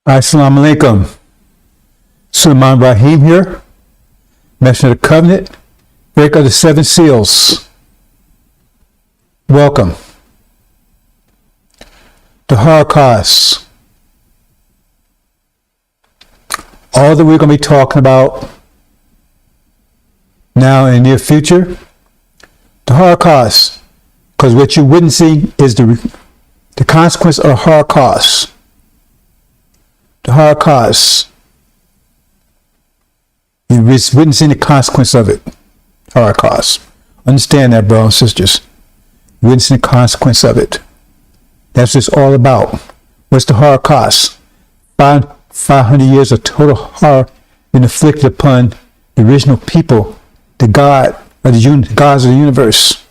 Assalamu alaikum. Sulaiman Rahim here, Messenger of the Covenant, breaker of the seven seals. Welcome. The Holocaust. All that we're going to be talking about now in the near future, the Holocaust, because what you're witnessing is the consequence of the Holocaust. The Holocaust. You're witnessing the consequence of it. Holocaust. Understand that, brothers and sisters. You're witnessing the consequence of it. That's what it's all about. What's the Holocaust? 500 years of total horror been inflicted upon the original people, the gods of the universe.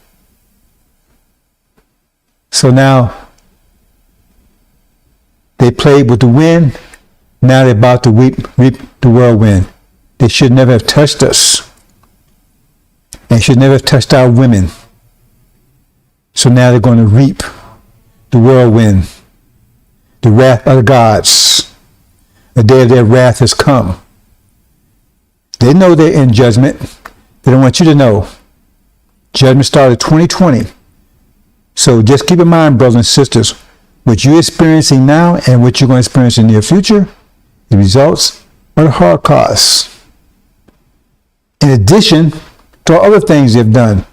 So now they played with the wind. Now they're about to reap the whirlwind. They should never have touched us. They should never have touched our women. So now they're going to reap the whirlwind, the wrath of the gods. The day of their wrath has come. They know they're in judgment. They don't want you to know. Judgment started 2020. So just keep in mind, brothers and sisters, what you're experiencing now and what you're going to experience in the near future, the results of the Holocaust. In addition to all other things they've done,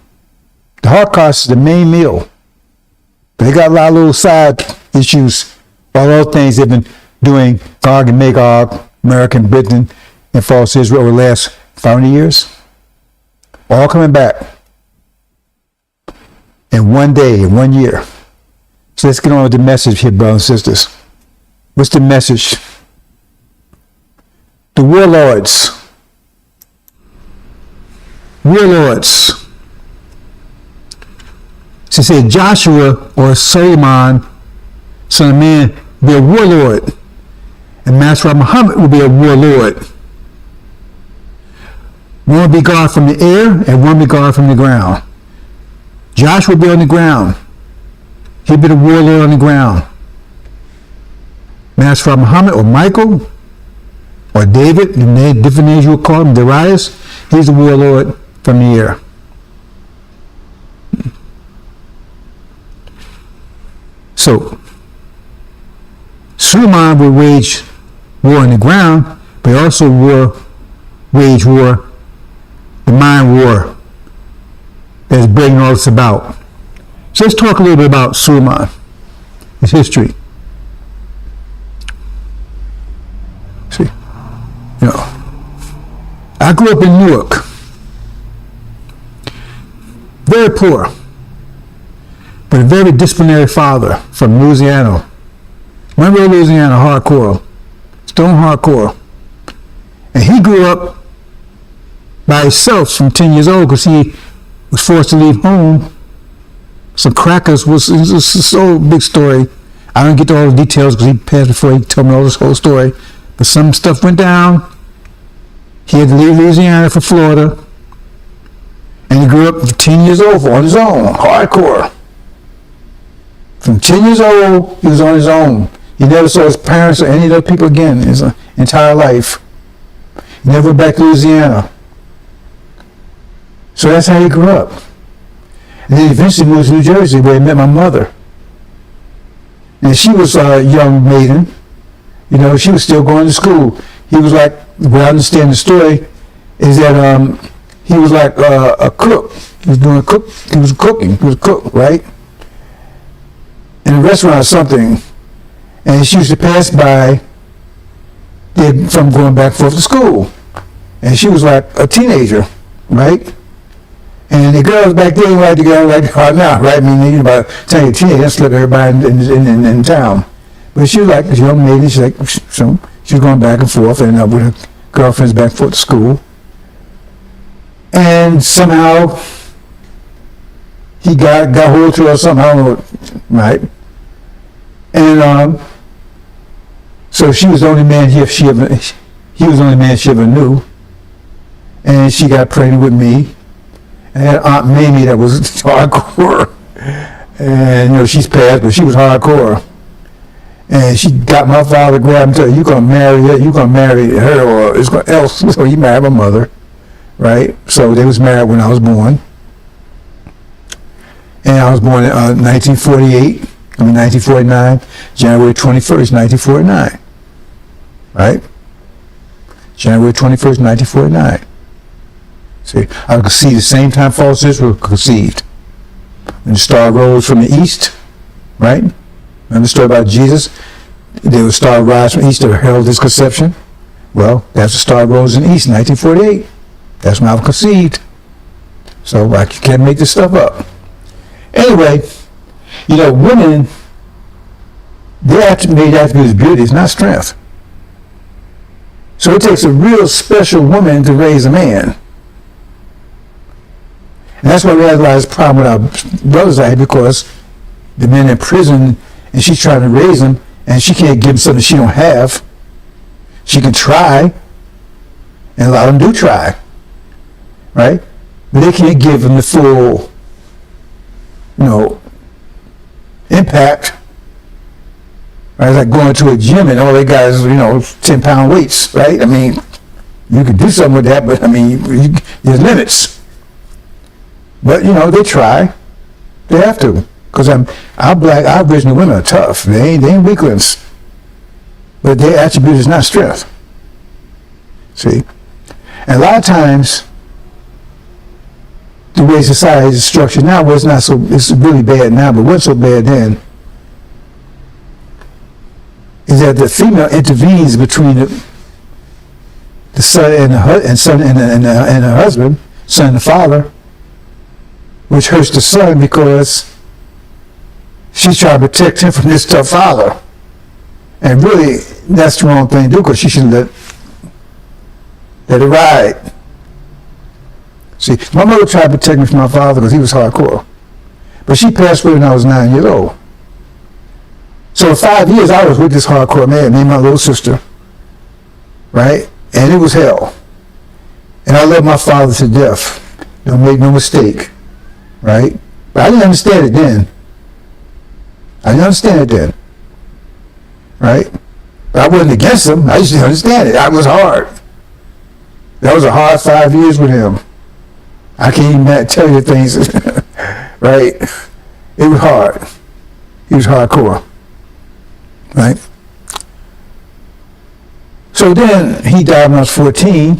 the Holocaust is the main meal. But they got a lot of little side issues, all those things they've been doing, Gog and Magog, American, Britain, and false Israel over the last 500 years. All coming back in one day, in 1 year. So let's get on with the message here, brothers and sisters. What's the message? The warlords. Warlords. So say Joshua or Solomon, son of man, be a warlord. And Master Muhammad will be a warlord. One will be God from the air and one will be God from the ground. Joshua will be on the ground. He'll be the warlord on the ground. Master Muhammad or Michael or David, different names you will call him, Darius, he's the warlord from the air. So, Suleiman will wage war on the ground, but also wage war, the mind war that's bringing all this about. So let's talk a little bit about Suleiman, his history. See, I grew up in Newark, very poor, but a very disciplinary father from Louisiana. Monroe, Louisiana, hardcore, stone hardcore. And he grew up by himself from 10 years old because he was forced to leave home. Some crackers was so big story. I don't get to all the details because he passed before he told me all this whole story. But some stuff went down. He had to leave Louisiana for Florida. And he grew up 10 years old on his own, hardcore. From 10 years old, he was on his own. He never saw his parents or any other people again in his entire life. He never went back to Louisiana. So that's how he grew up. And then he eventually moved to New Jersey where he met my mother. And she was a young maiden. She was still going to school. He was like, what I understand the story is that he was like a cook. He was doing he was cooking. He was a cook, right? In a restaurant or something. And she used to pass by from going back and forth to school. And she was like a teenager, right? And the girls back then like the girls like hard now, right? I mean, about telling you teenager, that's like everybody in town. But she was like a young lady. She was going back and forth and with her girlfriends back and forth to school. And somehow he got hold to her somehow, right? And so she was the only man he was the only man she ever knew. And she got pregnant with me. And had Aunt Mamie that was hardcore. And she's passed, but she was hardcore. And she got my father, grabbed him, and said, "You're gonna marry her. You're gonna marry her, or it's gonna else." So he married my mother, right? So they was married when I was born, and I was born in 1949, January 21st, 1949, right? January 21st, 1949. See, I was conceived the same time false sisters were conceived. When the star rose from the east, right? Remember the story about Jesus? There was a star rise from the east to herald his conception. Well, that's the star rose in the east, 1948. That's when I was conceived. So I can't make this stuff up. Anyway, you know, women, their attribute is beauty, it's not strength. So it takes a real special woman to raise a man. And that's why we have a lot of problem with our brothers out here, because the men in prison and she's trying to raise them and she can't give them something she don't have. She can try, and a lot of them do try, right? But they can't give them the full, you know, impact. Right? It's like going to a gym and all they got is, you know, 10-pound weights, right? I mean, you can do something with that, but I mean, there's limits. But, you know, they try. They have to. Because our Aboriginal women are tough. They ain't weaklings. But their attribute is not strength. See? And a lot of times, the way society is structured now, well, it's really bad now, but what's so bad then is that the female intervenes between the son and her husband, son and the father, which hurts the son because she's trying to protect him from this tough father. And really, that's the wrong thing to do, because she should let it ride. See, my mother tried to protect me from my father because he was hardcore. But she passed away when I was 9 years old. So for 5 years, I was with this hardcore man named my little sister. Right? And it was hell. And I loved my father to death. Don't make no mistake. Right? But I didn't understand it then. Right? But I wasn't against him. I just didn't understand it. It was hard. That was a hard 5 years with him. I can't even tell you things. Right? It was hard. He was hardcore. Right? So then he died when I was 14.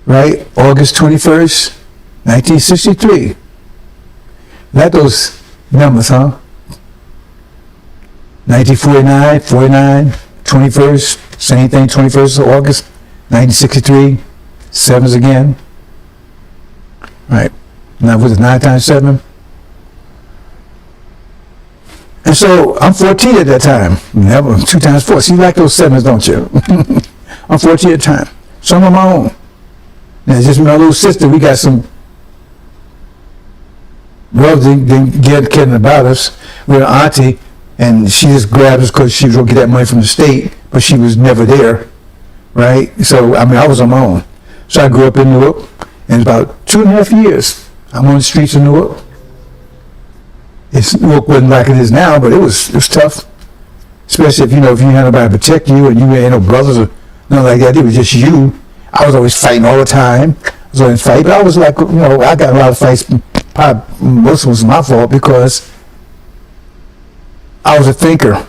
Right? August 21st, 1963. That those numbers, huh? 1949, 49, 21st, same thing, 21st of August, 1963, sevens again. Right? Now, was it 9 times 7? And so, I'm 14 at that time. Never, 2 times 4. See, you like those sevens, don't you? I'm 14 at the time. So I'm on my own. Now, just my little sister, we got some relatives didn't get kidding about us. With an auntie, and she just grabbed us because she was going to get that money from the state, but she was never there. Right? So, I mean, I was on my own. So I grew up in Newark, and about 2.5 years, I'm on the streets of Newark. Newark wasn't like it is now, but it was tough. Especially if you didn't have nobody to protect you, and you ain't no brothers or nothing like that. It was just you. I was always fighting all the time. I was always fighting, but I was like, I got a lot of fights. Probably most of it was my fault because I was a thinker.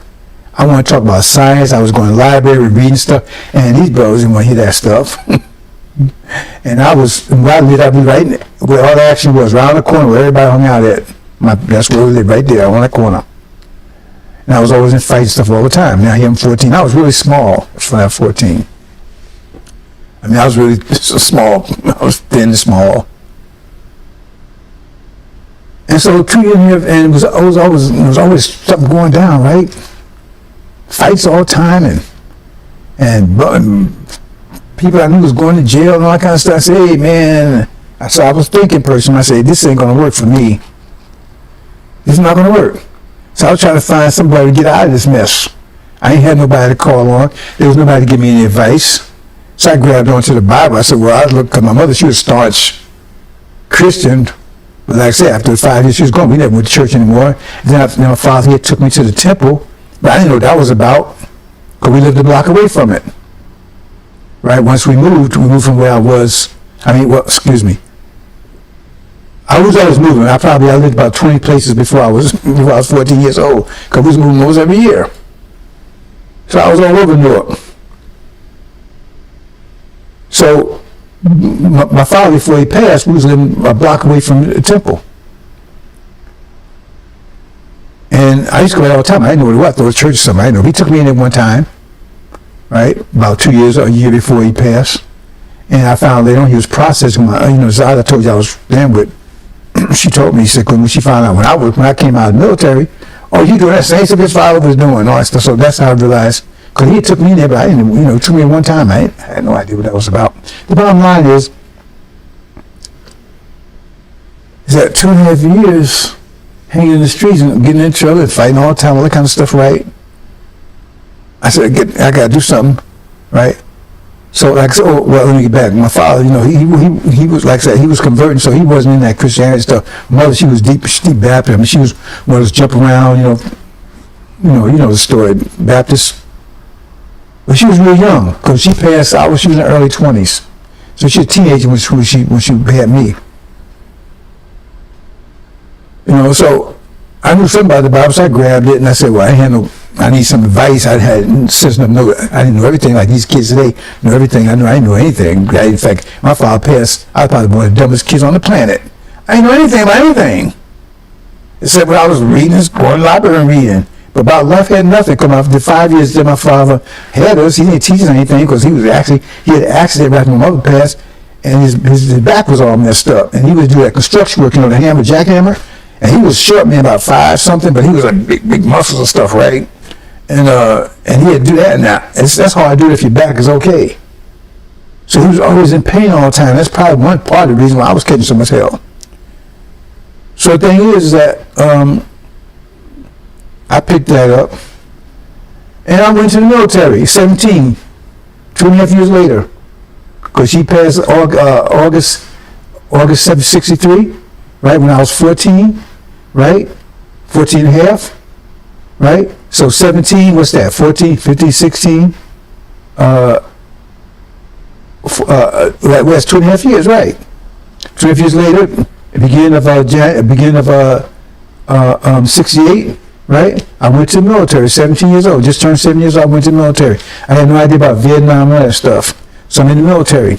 I want to talk about science. I was going to the library, reading stuff, and these brothers didn't want to hear that stuff. And I lived right where all the action was, around the corner where everybody hung out at. That's where we lived, right there, on that corner. And I was always in fighting stuff all the time. Now here I'm 14. I was really small when I was 14. I mean, I was really small. I was thin and small. And so 2 years, and it was always something going down, right? Fights all the time, and people I knew was going to jail and all that kind of stuff. I said, hey man, I was thinking person. I said, this ain't gonna work for me. This is not gonna work. So I was trying to find somebody to get out of this mess. I ain't had nobody to call on. There was nobody to give me any advice. So I grabbed onto the Bible. I said, well, I look, because my mother, she was staunch Christian. But like I said, after 5 years she was gone, we never went to church anymore. Then my father, he took me to the temple But I didn't know what that was about, because we lived a block away from it. Right? Once we moved from where I was. I was always moving. I lived about 20 places before I was 14 years old, because we was moving almost every year. So I was all over New York. So my father, before he passed, we was living a block away from the temple. And I used to go there all the time. I didn't know what it was. I thought it was church or something. I didn't know. He took me in there one time, right, about 2 years or a year before he passed. And I found later on he was processing my, Zod, I told you I was damn with. She told me, she said, when she found out when I came out of the military, oh, you doing that same stuff his father was doing, all that stuff. So that's how I realized, because he took me in there, but I didn't, it took me in one time. I had no idea what that was about. The bottom line is that 2.5 years hanging in the streets and getting in trouble and fighting all the time, all that kind of stuff, right? I said, I got to do something, right? So like I said, let me get back. My father, he was, like I said, he was converting, so he wasn't in that Christianity stuff. Mother, she was deep Baptist. I mean, she was one of those jump around, you know the story, Baptist. But she was real young, because she passed out when she was in her early 20s. So she was a teenager when she had me. So I knew something about the Bible, so I grabbed it and I said, well, I need some advice. I didn't know everything like these kids today know everything. I didn't know anything. In fact, my father passed. I was probably one of the dumbest kids on the planet. I didn't know anything about anything except what I was reading, going to the library and reading. But about life had nothing. Because after 5 years that my father had us, he didn't teach us anything, because he had an accident right when my mother passed, and his back was all messed up, and he would do that construction work, the jackhammer. And he was short, man, about 5 something, but he was like big muscles and stuff, right? And he had to do that. Now that's how I do it if your back is okay. So he was always in pain all the time. That's probably one part of the reason why I was catching so much hell. So the thing is that I picked that up, and I went to the military, 17, 2.5 years later, because she passed August 63, right, when I was 14, right, 14 and a half, right, so 17, what's that, 14, 15, 16, that's 2.5 years, right, 2.5 years later, beginning of 68, right, I went to the military, 17 years old, just turned 7 years old, I went to the military. I had no idea about Vietnam and all that stuff, so I'm in the military,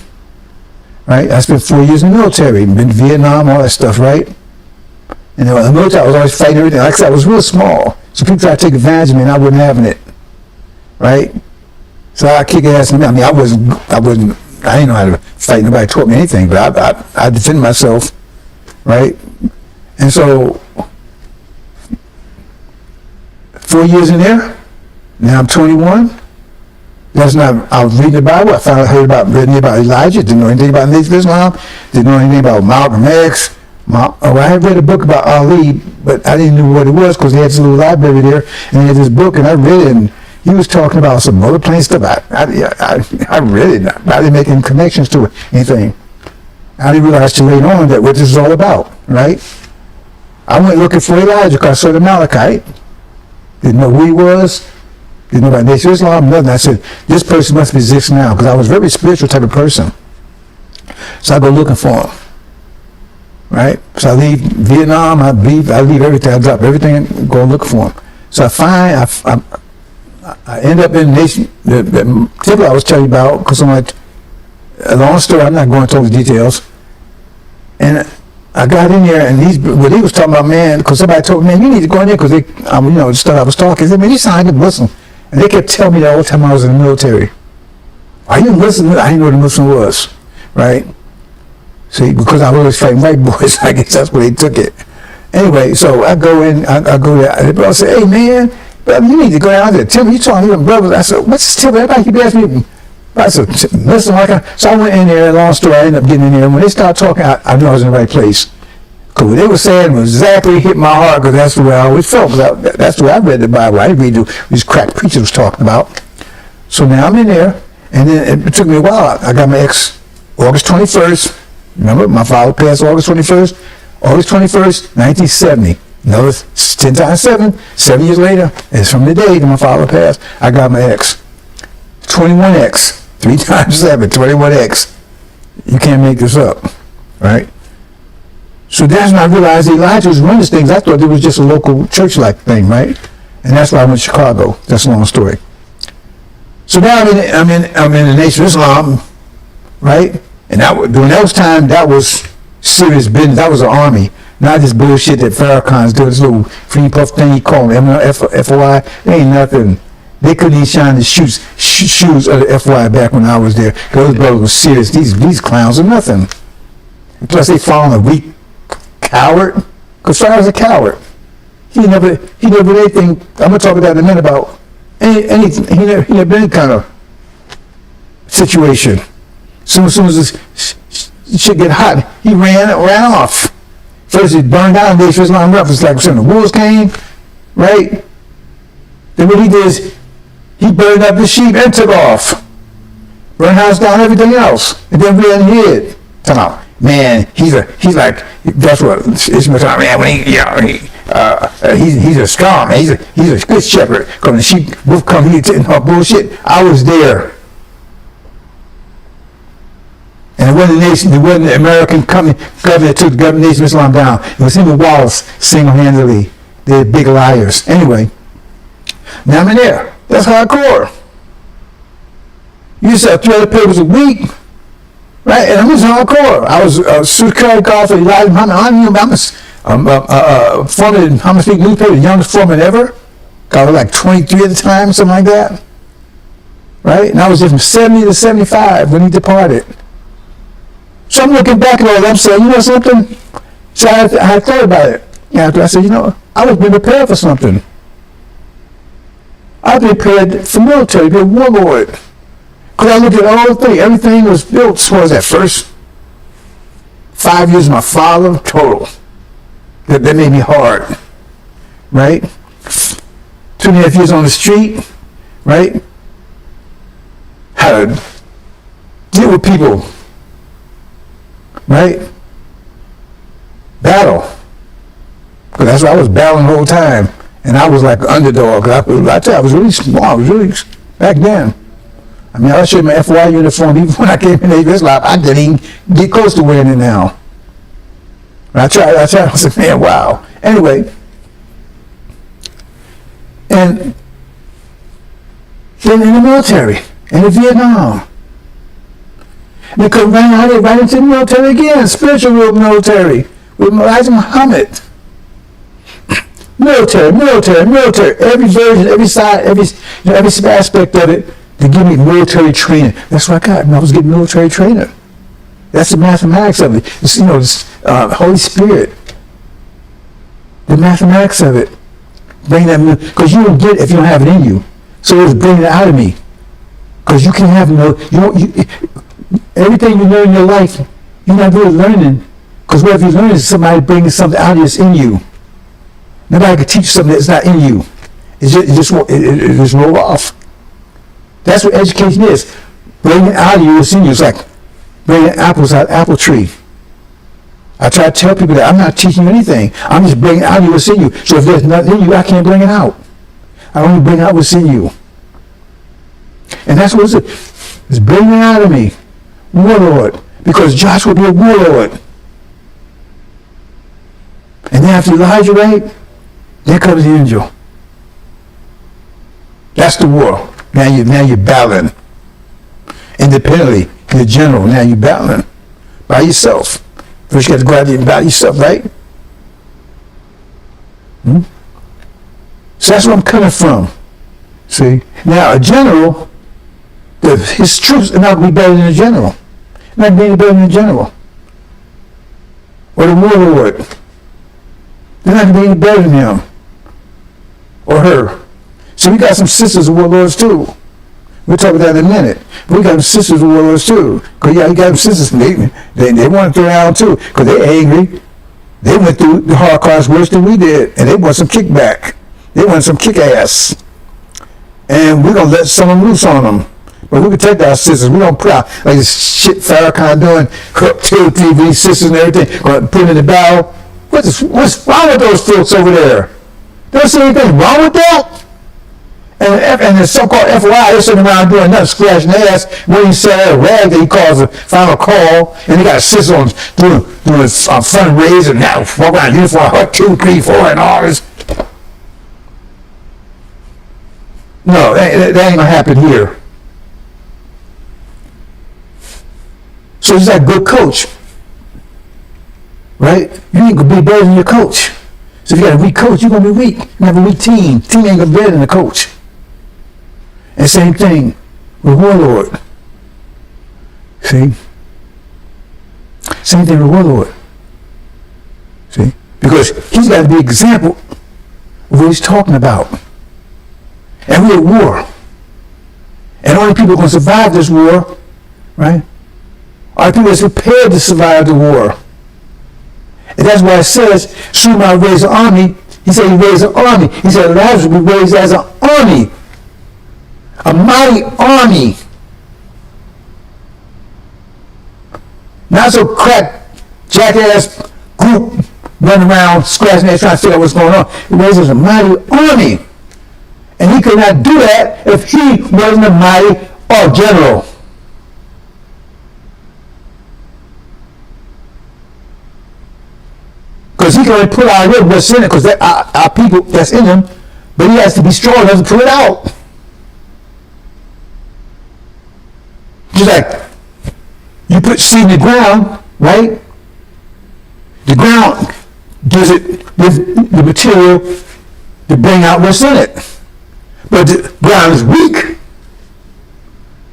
right, I spent 4 years in the military, been to Vietnam, all that stuff, right, and in the military I was always fighting everything, like I said, I was real small, so people tried to take advantage of me and I wasn't having it, right, so I kick ass, I mean, I didn't know how to fight, nobody taught me anything, but I defended myself, right, and so 4 years in there, now I'm 21. That's not, I was reading the Bible, read about Elijah, didn't know anything about Islam, didn't know anything about Malcolm X. I had read a book about Ali, but I didn't know what it was, because they had this little library there, and they had this book, and I read it, and he was talking about some motorplane stuff. I read it, I didn't make any connections to it, anything. I didn't realize till later on that what this is all about, right? I went looking for Elijah, because I saw the Malachite. Didn't know who he was, didn't know about Nation of Islam, nothing. I said, this person must exist now, because I was a very spiritual type of person. So I go looking for him, right? So I leave Vietnam, I leave everything, I drop everything and go look for him. So I end up in the temple I was telling you about, because I'm like, a long story, I'm not going into all the details. And I got in there, and what he was talking about, man, because somebody told me, man, you need to go in there, because they, the stuff I was talking, I said, man, you sound like a Muslim. And they kept telling me that all the time I was in the military. Are you a Muslim? I didn't know what a Muslim was, right? See, because I was always fighting white boys, I guess that's where they took it. Anyway, so I go in, I go there, and the brother said, hey, man, brother, you need to go down there. Tell me, you talking to them brothers. I said, what's this tell me? Everybody keep asking me. I said, listen, so I went in there, long story, I ended up getting in there, and when they started talking, I knew I was in the right place. Because what they were saying was exactly hit my heart, because that's the way I always felt. That's the way I read the Bible. I didn't read these crack preachers was talking about. So now I'm in there, and then it took me a while. I got my ex August 21st. Remember, my father passed August 21st? August 21st, 1970. No, it's 10 times 7. 7 years later, it's from the day that my father passed, I got my X. 21X. 3 times 7, 21X. You can't make this up, right? So that's when I realized Elijah was running things. I thought it was just a local church-like thing, right? And that's why I went to Chicago. That's a long story. So now I'm in the Nation of Islam, right? And during those time, that was serious business. That was an army, not this bullshit that Farrakhan's doing. This little free puff thing he called FOI. There ain't nothing. They couldn't even shine the shoes of the FY back when I was there. Those brothers were serious. These clowns are nothing. Plus they following a weak coward. Because Farrah's a coward. He never did anything. I'm gonna talk about in a minute about anything. He never been any kind of situation. Soon as this shit get hot, he ran off. First he burned down the Islam reference like when the wolves came, right? Then what he did is he burned up the sheep and took off. Burned house down, everything else. And then ran and hid. Come on. Man, he's like, that's what Ishmael talking, man, when he's a strong man, he's a good shepherd. Because when the sheep wolf come, he didn't talk bullshit. I was there. And it wasn't the American government that took the Nation of Islam down. It was him and Wallace single-handedly. They're big liars. Anyway, now I'm in there. That's hardcore. You sell 300 papers a week, right? And I'm just hardcore. I was security guard for Elijah Muhammad. I'm former Muhammad Speak newspaper, the youngest foreman ever. I was like 23 at the time, something like that. Right? And I was there from 70 to 75 when he departed. So I'm looking back at all that, I'm saying, you know something? So I thought about it. After I said, I was being prepared for something. I was prepared for military, be a warlord. Because I looked at the whole thing. Everything was built as far as that first 5 years of my father, total. That made me hard. Right? 2.5 years on the street. Right? How to deal with people. Right? Battle. Because that's what I was battling the whole time. And I was like an underdog. I was really small. I was really, back then. I mean, I showed my FY uniform. Even when I came in the Islam, I didn't even get close to wearing it now. I tried. I said, man, wow. Anyway. And then in the military. And in Vietnam. Because right into the military again. Spiritual military. With Elijah Muhammad. Military. Every version, every side, every aspect of it, they give me military training. That's what I got. I was getting military training. That's the mathematics of it. It's, Holy Spirit. The mathematics of it. Bring that, because you don't get it if you don't have it in you. So it was bringing it out of me. Because you can have everything you learn in your life, you're not really learning. Because what if you're learning is somebody bringing something out that's in you. Nobody can teach you something that's not in you. It just roll off. That's what education is. Bringing out of you what's in you. It's like bringing apples out of apple tree. I try to tell people that I'm not teaching you anything. I'm just bringing out of you what's in you. So if there's nothing in you, I can't bring it out. I only bring out what's in you. And that's what it's bringing it out of me. Warlord. Because Joshua will be a warlord. And then after Elijah, right? There comes the angel. That's the war. Now you're battling. Independently. You're a general. Now you're battling. By yourself. First you got to go out there and battle yourself, right? So that's where I'm coming from. See? Now a general, his troops are not going to be better than a general. They're not going to be better than a general. Or the warlord. They're not going to be any better than him. Or her. So we got some sisters of warlords too. We'll talk about that in a minute. But we got some sisters of warlords too. Because you got some sisters, they want to throw out too. Because they're angry. They went through the Holocaust worse than we did. And they want some kickback. They want some kick ass. And we're going to let some of them loose on them. But we protect our sisters. We don't put out like this shit Farrakhan doing. 2 or 3 of these sisters and everything. Going to put them in the barrel. What's wrong with those folks over there? They don't see anything wrong with that? And the so-called FYI, they're sitting around doing nothing, scratching their ass, when he said a rag that he calls a final call, and they got assist on doing fundraising, now walk around uniform, 2, 3, 4, and all this. No, that ain't gonna happen here. So he's like a good coach, right? You ain't gonna be better than your coach. So if you got a weak coach, you're gonna be weak. You have a weak team. Team ain't gonna be better than the coach. And same thing with warlord. See? Same thing with warlord. See? Because he's got to be an example of what he's talking about. And we're at war. And only people who are going to survive this war, right, are people that's prepared to survive the war. And that's why it says, Suleiman raised an army. He said he raised an army. He said Lazarus will be raised as an army. A mighty army. Not so crack, jackass group running around scratching their trying to figure out what's going on. He raises a mighty army. And he could not do that if he wasn't a mighty general. Because he can only pull out what's in it, because our people that's in him, but he has to be strong enough to pull it out. Just like you put seed in the ground, right? The ground gives it the material to bring out what's in it. But the ground is weak,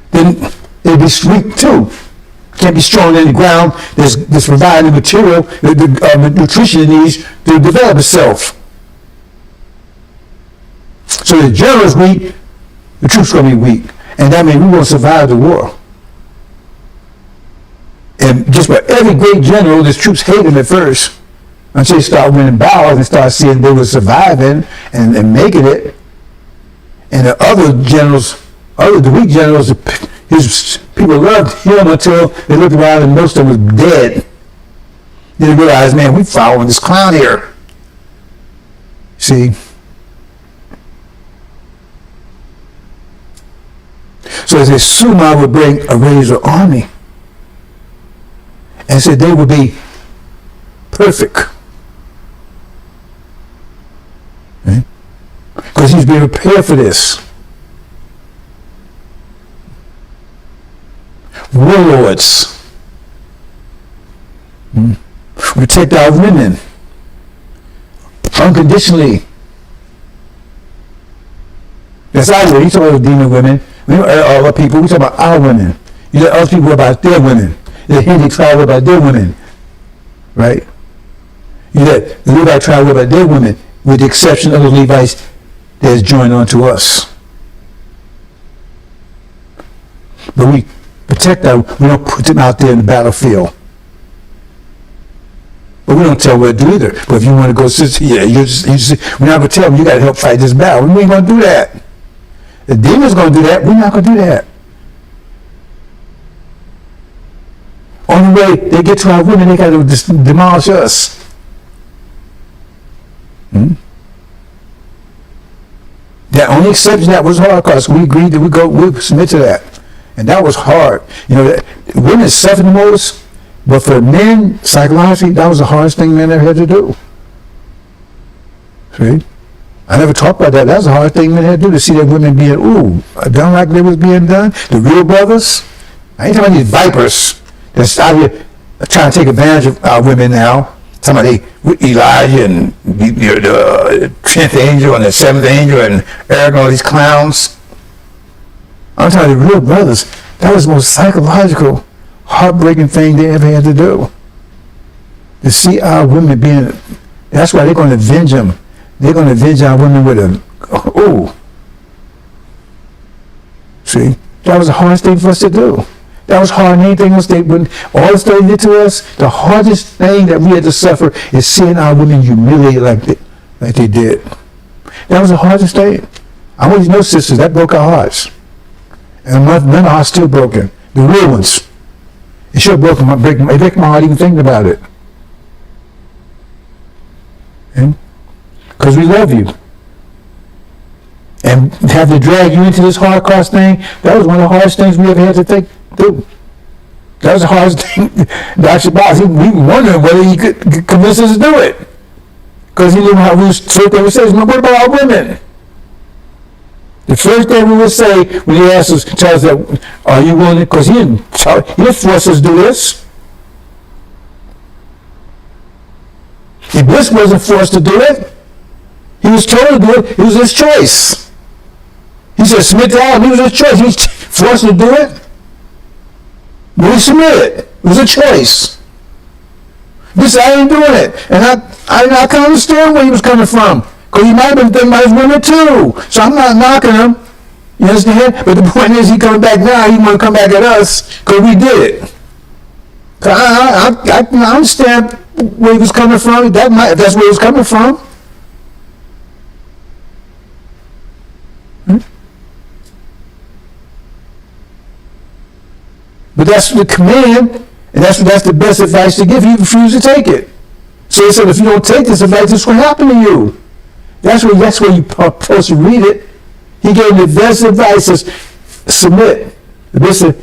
then it'll be weak too. Can't be strong in the ground that's providing the material, the nutrition it needs to develop itself. So the general is weak, the troops going to be weak. And that means we won't survive the war. And just about every great general, the troops hate him at first until they start winning battles and start seeing they were surviving and making it. And the other generals, the weak generals, his people loved him until they looked around and most of them was dead. Then they realized, man, we following this clown here. See? So as they Suleiman would bring a raised army. And said they would be perfect. Right? Because he's being prepared for this. Warlords. Protect our women. Unconditionally. That's our women. He's talking about demon women. We don't other people. We talk about our women. You let other people about their women. The Hindi tribe worry about their women, right? You let the Levite tribe worry about their women, with the exception of the Levites that's joined on to us. But we protect them. We don't put them out there in the battlefield. But we don't tell what to do either. But if you want to go, we're not going to tell them you got to help fight this battle. We ain't going to do that. The demon's going to do that. We're not going to do that. Only way they get to our women, they got to demolish us. The only exception that was Holocaust. We agreed that we submit to that, and that was hard. You know, women suffered the most, but for men, psychologically, that was the hardest thing men ever had to do. See, I never talked about that. That was the hardest thing men had to do, to see that women being done like they was being done. The real brothers. I ain't talking about these vipers that's out here trying to take advantage of our women now. Somebody with Elijah and the 10th angel and the 7th angel and Eric and all these clowns. I'm talking about the real brothers. That was the most psychological, heartbreaking thing they ever had to do. To see our women being, that's why they're going to avenge them. They're going to avenge our women with See, that was the hardest thing for us to do. That was hard than anything else. All the stuff they did to us, the hardest thing that we had to suffer is seeing our women humiliated like they did. That was the hardest thing. I want you to know, sisters, that broke our hearts. And none of ours still broken. The real ones. It should have broken my heart even thinking about it. Because we love you. And have to drag you into this Holocaust thing, that was one of the hardest things we ever had to think through. That was the hardest thing. Dr. Boss, we were wondering whether he could convince us to do it. Because he knew how we first thing we say, what about our women? The first thing we would say when he asked us, tell us that, are you willing? Because he didn't force us to do this. If this wasn't forced to do it, he was told to do it. It was his choice. He said, submit to Adam. It was his choice. He was forced to do it. But he submitted. It was a choice. He said, I ain't doing it. And I can understand where he was coming from. Because he might have been thinking about his women too. So I'm not knocking him. You understand? But the point is, he coming back now. He want to come back at us because we did it. I understand where he was coming from. If that's where he was coming from. But that's the command, and that's the best advice to give. He refused to take it. So he said, if you don't take this advice, this will happen to you. That's where you're supposed to read it. He gave the best advice is submit. Because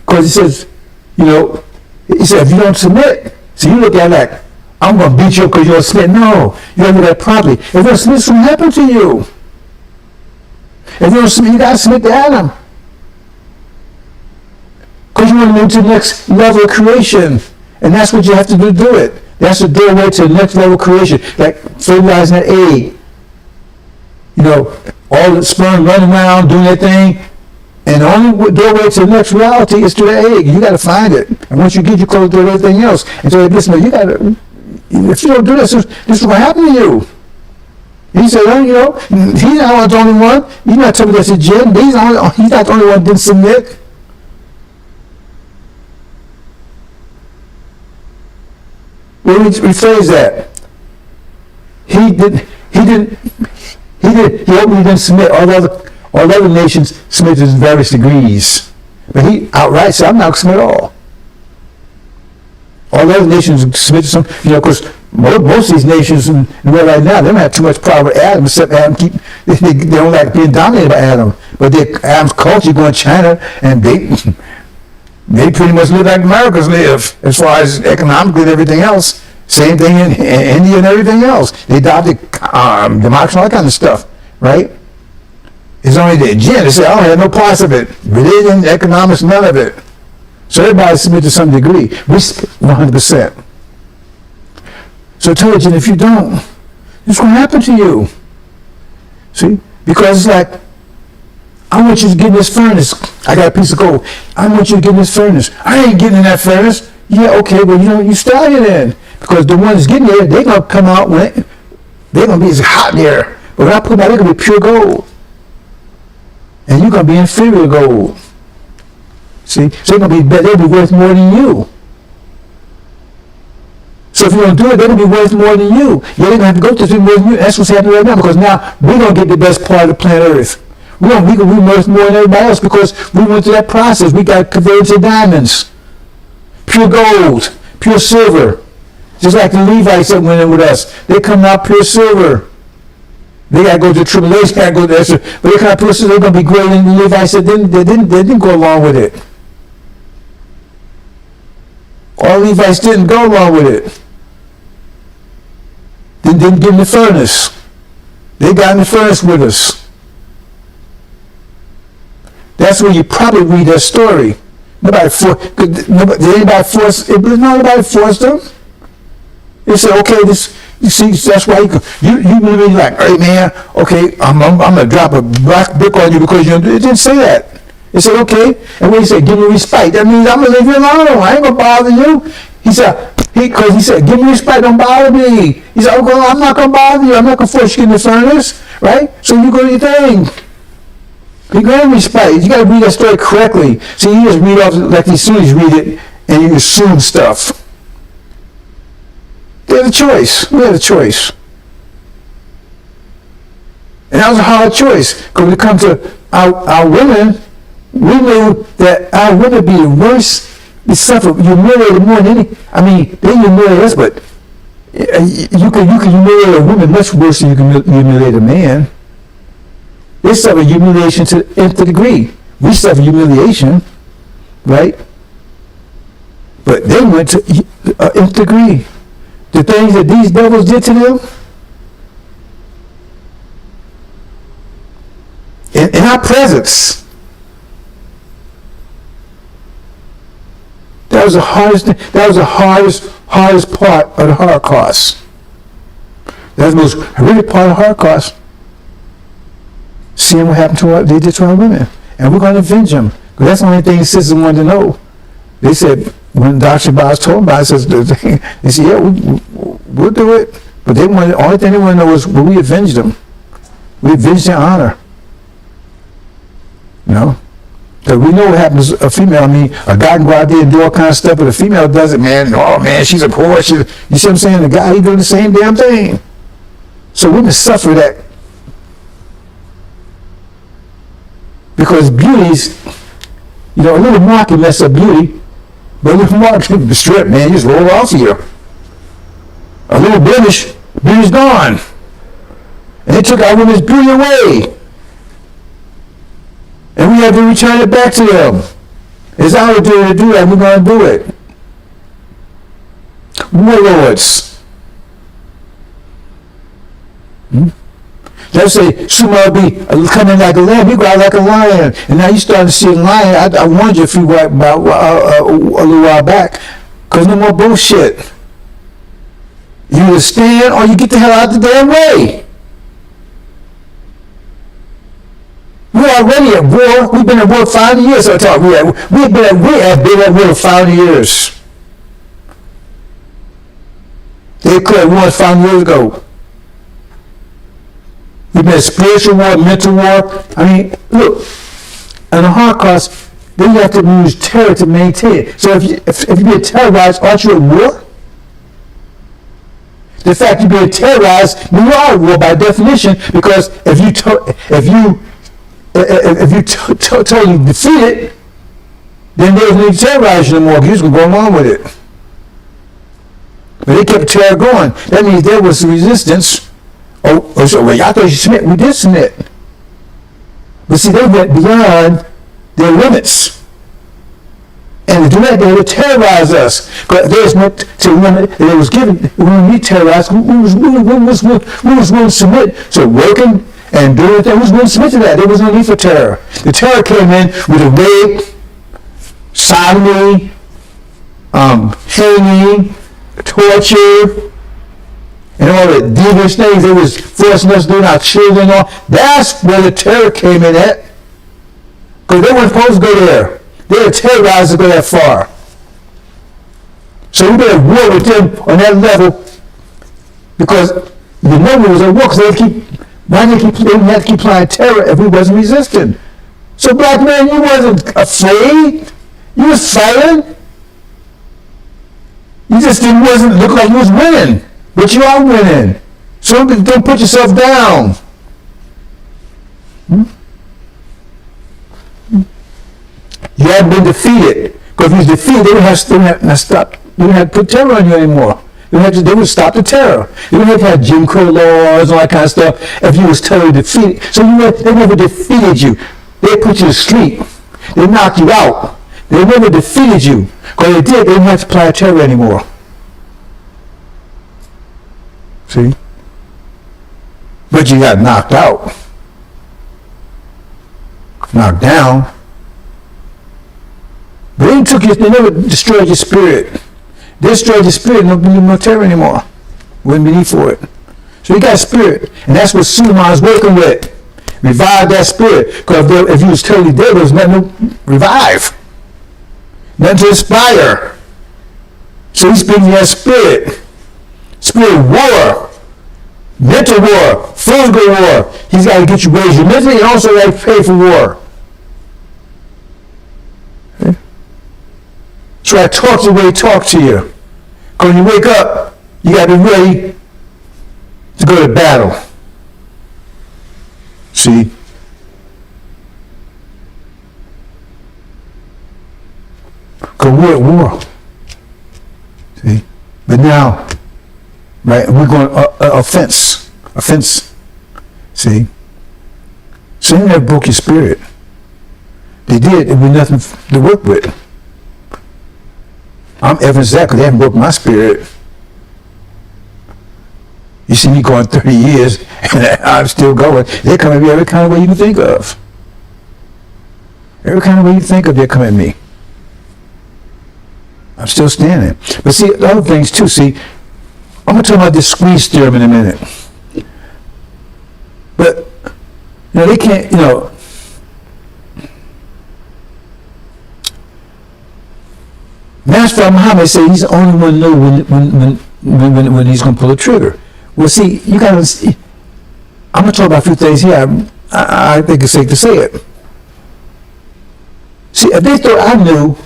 he says, he said, if you don't submit, so you look at it like, I'm going to beat you because you don't submit. No, you don't do that properly. If you don't submit, something will happen to you. If you don't submit, you got to submit to Adam. Because you want to move to the next level of creation. And that's what you have to do it. That's the doorway to the next level of creation. Like fertilizing that egg. All the sperm running around, doing their thing. And the only doorway to the next reality is to the egg. You got to find it. And once you get, you close the door to everything else. And so listen, you got to, if you don't do this, this is what happened to you. He said, he's not the only one. You're not telling me that's a jinn. He's not the only one that didn't submit. Let me rephrase that. He openly didn't submit. All other nations submitted to various degrees. But he outright said, I'm not going to submit all. All other nations submit to some, because most of these nations in the world right now, they don't have too much power with Adam, except Adam they don't like being dominated by Adam. But Adam's culture going to China, and they pretty much live like Americans live, as far as economically and everything else. Same thing in India and everything else. They adopted democracy and all that kind of stuff, right? It's only the jinn. They say, I don't have no parts of it. Religion, economics, none of it. So everybody submit to some degree. We 100%. So I told you, if you don't, it's going to happen to you. See? Because it's like, I want you to get in this furnace. I got a piece of gold. I want you to get in this furnace. I ain't getting in that furnace. Yeah, okay, well, you stay in. Because the ones getting there, they're going to come out when they're going to be as hot there. But when I put them out, they're going to be pure gold. And you're going to be inferior gold. See? So they'll be worth more than you. So if you don't do it, they're going to be worth more than you. Yeah, they're going to have to go through things more than you. That's what's happening right now. Because now we're going to get the best part of the planet Earth. We worth more than everybody else because we went through that process. We got converted to diamonds. Pure gold. Pure silver. Just like the Levites that went in with us. They come out pure silver. They got to go to tribulation. They got to go there. But they come out pure silver. They're going to be greater than the Levites that didn't go along with it. All Levites didn't go along with it. They didn't get in the furnace. They got in the furnace with us. That's where you probably read that story. Nobody forced them. They said, okay, you see, that's why you really like, hey man, okay, I'm gonna drop a black brick on you because it didn't say that. It said, okay, and when he said, give me respite, that means I'm gonna leave you alone. I ain't gonna bother you. He said, give me respite, don't bother me. He said, okay, I'm not gonna bother you. I'm not gonna force you in the furnace, right? So you go to your thing. Be granted respite. You got to read that story correctly. See, you just read off like as soon as you read it, and you assume stuff. They had a choice. We had a choice. And that was a hard choice. Because when it comes to our women, we knew that our women be the worst. They suffer humiliated more than any. I mean, they humiliate us, but You can humiliate a woman much worse than you can humiliate a man. They suffer humiliation to the nth degree. We suffer humiliation, right? But they went to nth degree. The things that these devils did to them, in our presence, that was the hardest thing. That was the hardest part of the Holocaust. That was the most horrific part of the Holocaust. Seeing what happened to they did to our women, and we're going to avenge them. Because that's the only thing the sisters wanted to know. They said when Dr. Boz told them about it, they said, "Yeah, we'll do it." But they wanted, the only thing they wanted to know was, will we avenge them? We avenge their honor. You know. Because we know what happens to a female. I mean, a guy can go out there and do all kinds of stuff, but a female does it, man. Oh, man, she's a whore. You see what I'm saying? The guy, he doing the same damn thing. So women suffer that. Because beauty's, you know, a little mark can mess up beauty, but a little mark can destroy it, man. You just roll off of you. A little blemish, beauty's gone. And they took our women's beauty away. And we have to return it back to them. It's our duty to do that, and we're going to do it. Warlords. Let's say Sumar be coming like a lamb, you go out like a lion. And now you starting to see a lion. I warned you a little while back. Because no more bullshit. You either stand or you get the hell out the damn way. We're already at war. We've been at war 5 years. We've been at war 5 years. They declared war 5 years ago. We've been at spiritual war, mental war. I mean, look, in the Holocaust, they have to use terror to maintain it. So if you're being terrorized, aren't you at war? The fact you're being terrorized, you are at war by definition, because if you totally defeat it, then there's no need to terrorize you anymore, because you're going to go along with it. But they kept terror going. That means there was resistance. So I thought you submit. We did submit. But see, they went beyond their limits. And to do that, they would terrorize us. But there's no to limit that it was given. When we terrorized, we was willing to submit to working and doing things. We was willing to submit to that. There was no need for terror. The terror came in with a rape, sodomy, hanging, torture, and all the devious things they was forcing us to do, our children and all. That's where the terror came in at. Because they weren't supposed to go there. They were terrorized to go that far. So we been at war with them on that level, because the number was at war, because they didn't have to keep applying terror if we wasn't resisting. So black man, you wasn't afraid. You was fighting. You just wasn't look like you was winning. But you are winning. So don't put yourself down. You haven't been defeated. Because if you was defeated, they wouldn't have to put terror on you anymore. They would stop the terror. You wouldn't have to have Jim Crow laws, all that kind of stuff, if you was totally defeated. So they never defeated you. They put you to sleep. They knocked you out. They never defeated you. Because they didn't have to apply terror anymore. See? But you got knocked out. Knocked down. But they never destroyed your spirit. They destroyed your spirit, no terror anymore. Wouldn't be need for it. So you got a spirit. And that's what Suleiman is working with. Revive that spirit. Because if you was totally dead, there was nothing to revive. Nothing to inspire. So he's speaking that spirit. Spirit war. Mental war. Physical war. He's got to get you raised mentally, and also got to pay for war. So I talk the way he talk to you. Because when you wake up, you got to be ready to go to battle. See? Because we're at war. See? But now, right? We're going offense. See? So they never broke your spirit. They did. It was nothing to work with. I'm evidence of that because they haven't broke my spirit. You see me going 30 years and I'm still going. They come at me every kind of way you can think of. Every kind of way you think of, they come at me. I'm still standing. But see, the other things too, see, I'm going to talk about this squeeze theorem in a minute. But, they can't, Master Muhammad said he's the only one who knows when he's going to pull the trigger. Well, see, you got to see. I'm going to talk about a few things here. I think it's safe to say it. See, if they thought I knew,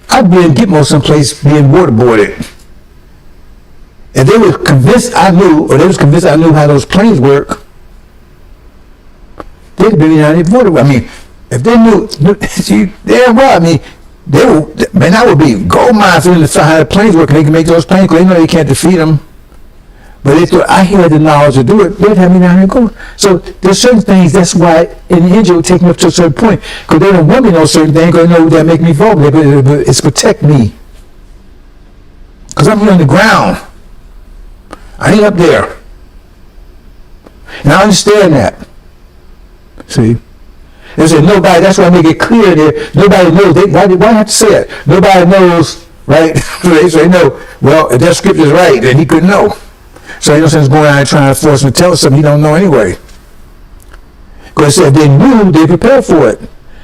I'd be in Gitmo someplace being waterboarded. If they were convinced I knew, or they was convinced I knew how those planes work, they'd have been down there waterboarded. I mean, if they knew, see, damn well, I mean, that would be gold mine for them to find how the planes work and they can make those planes because they know they can't defeat them. But they thought I had the knowledge to do it, they'd have me down here going. So there's certain things, that's why in the engine it would take me up to a certain point. Because they don't want me to know certain things because they know that make me vulnerable. But it's protect me. Because I'm here on the ground. I ain't up there. And I understand that. See? They say nobody, that's why I make it clear there, nobody knows. Why do I have to say it? Nobody knows, right? They say no. Well, if that scripture is right, then he couldn't know. So ain't no sense going out and trying to force him to tell us something he don't know anyway. Because if they knew, they prepared for it.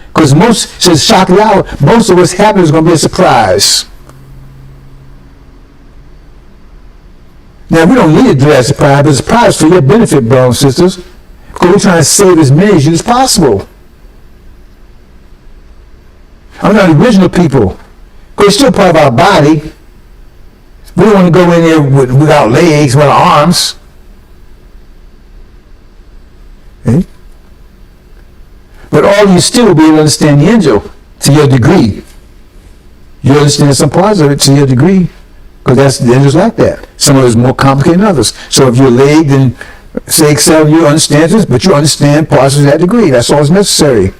Because since shock the hour, most of what's happening is going to be a surprise. Now, we don't need to do that surprise, but a surprise for your benefit, brothers and sisters. Because we're trying to save as many of you as possible. I'm not the original people. Because it's still part of our body. We don't want to go in there without legs, without arms. Okay? But all you still will be able to understand the angel to your degree. You understand some parts of it to your degree. Because the angel's like that. Some of it is more complicated than others. So if you're leg, then say excel, you understand this, but you understand parts of that degree. That's all that's necessary.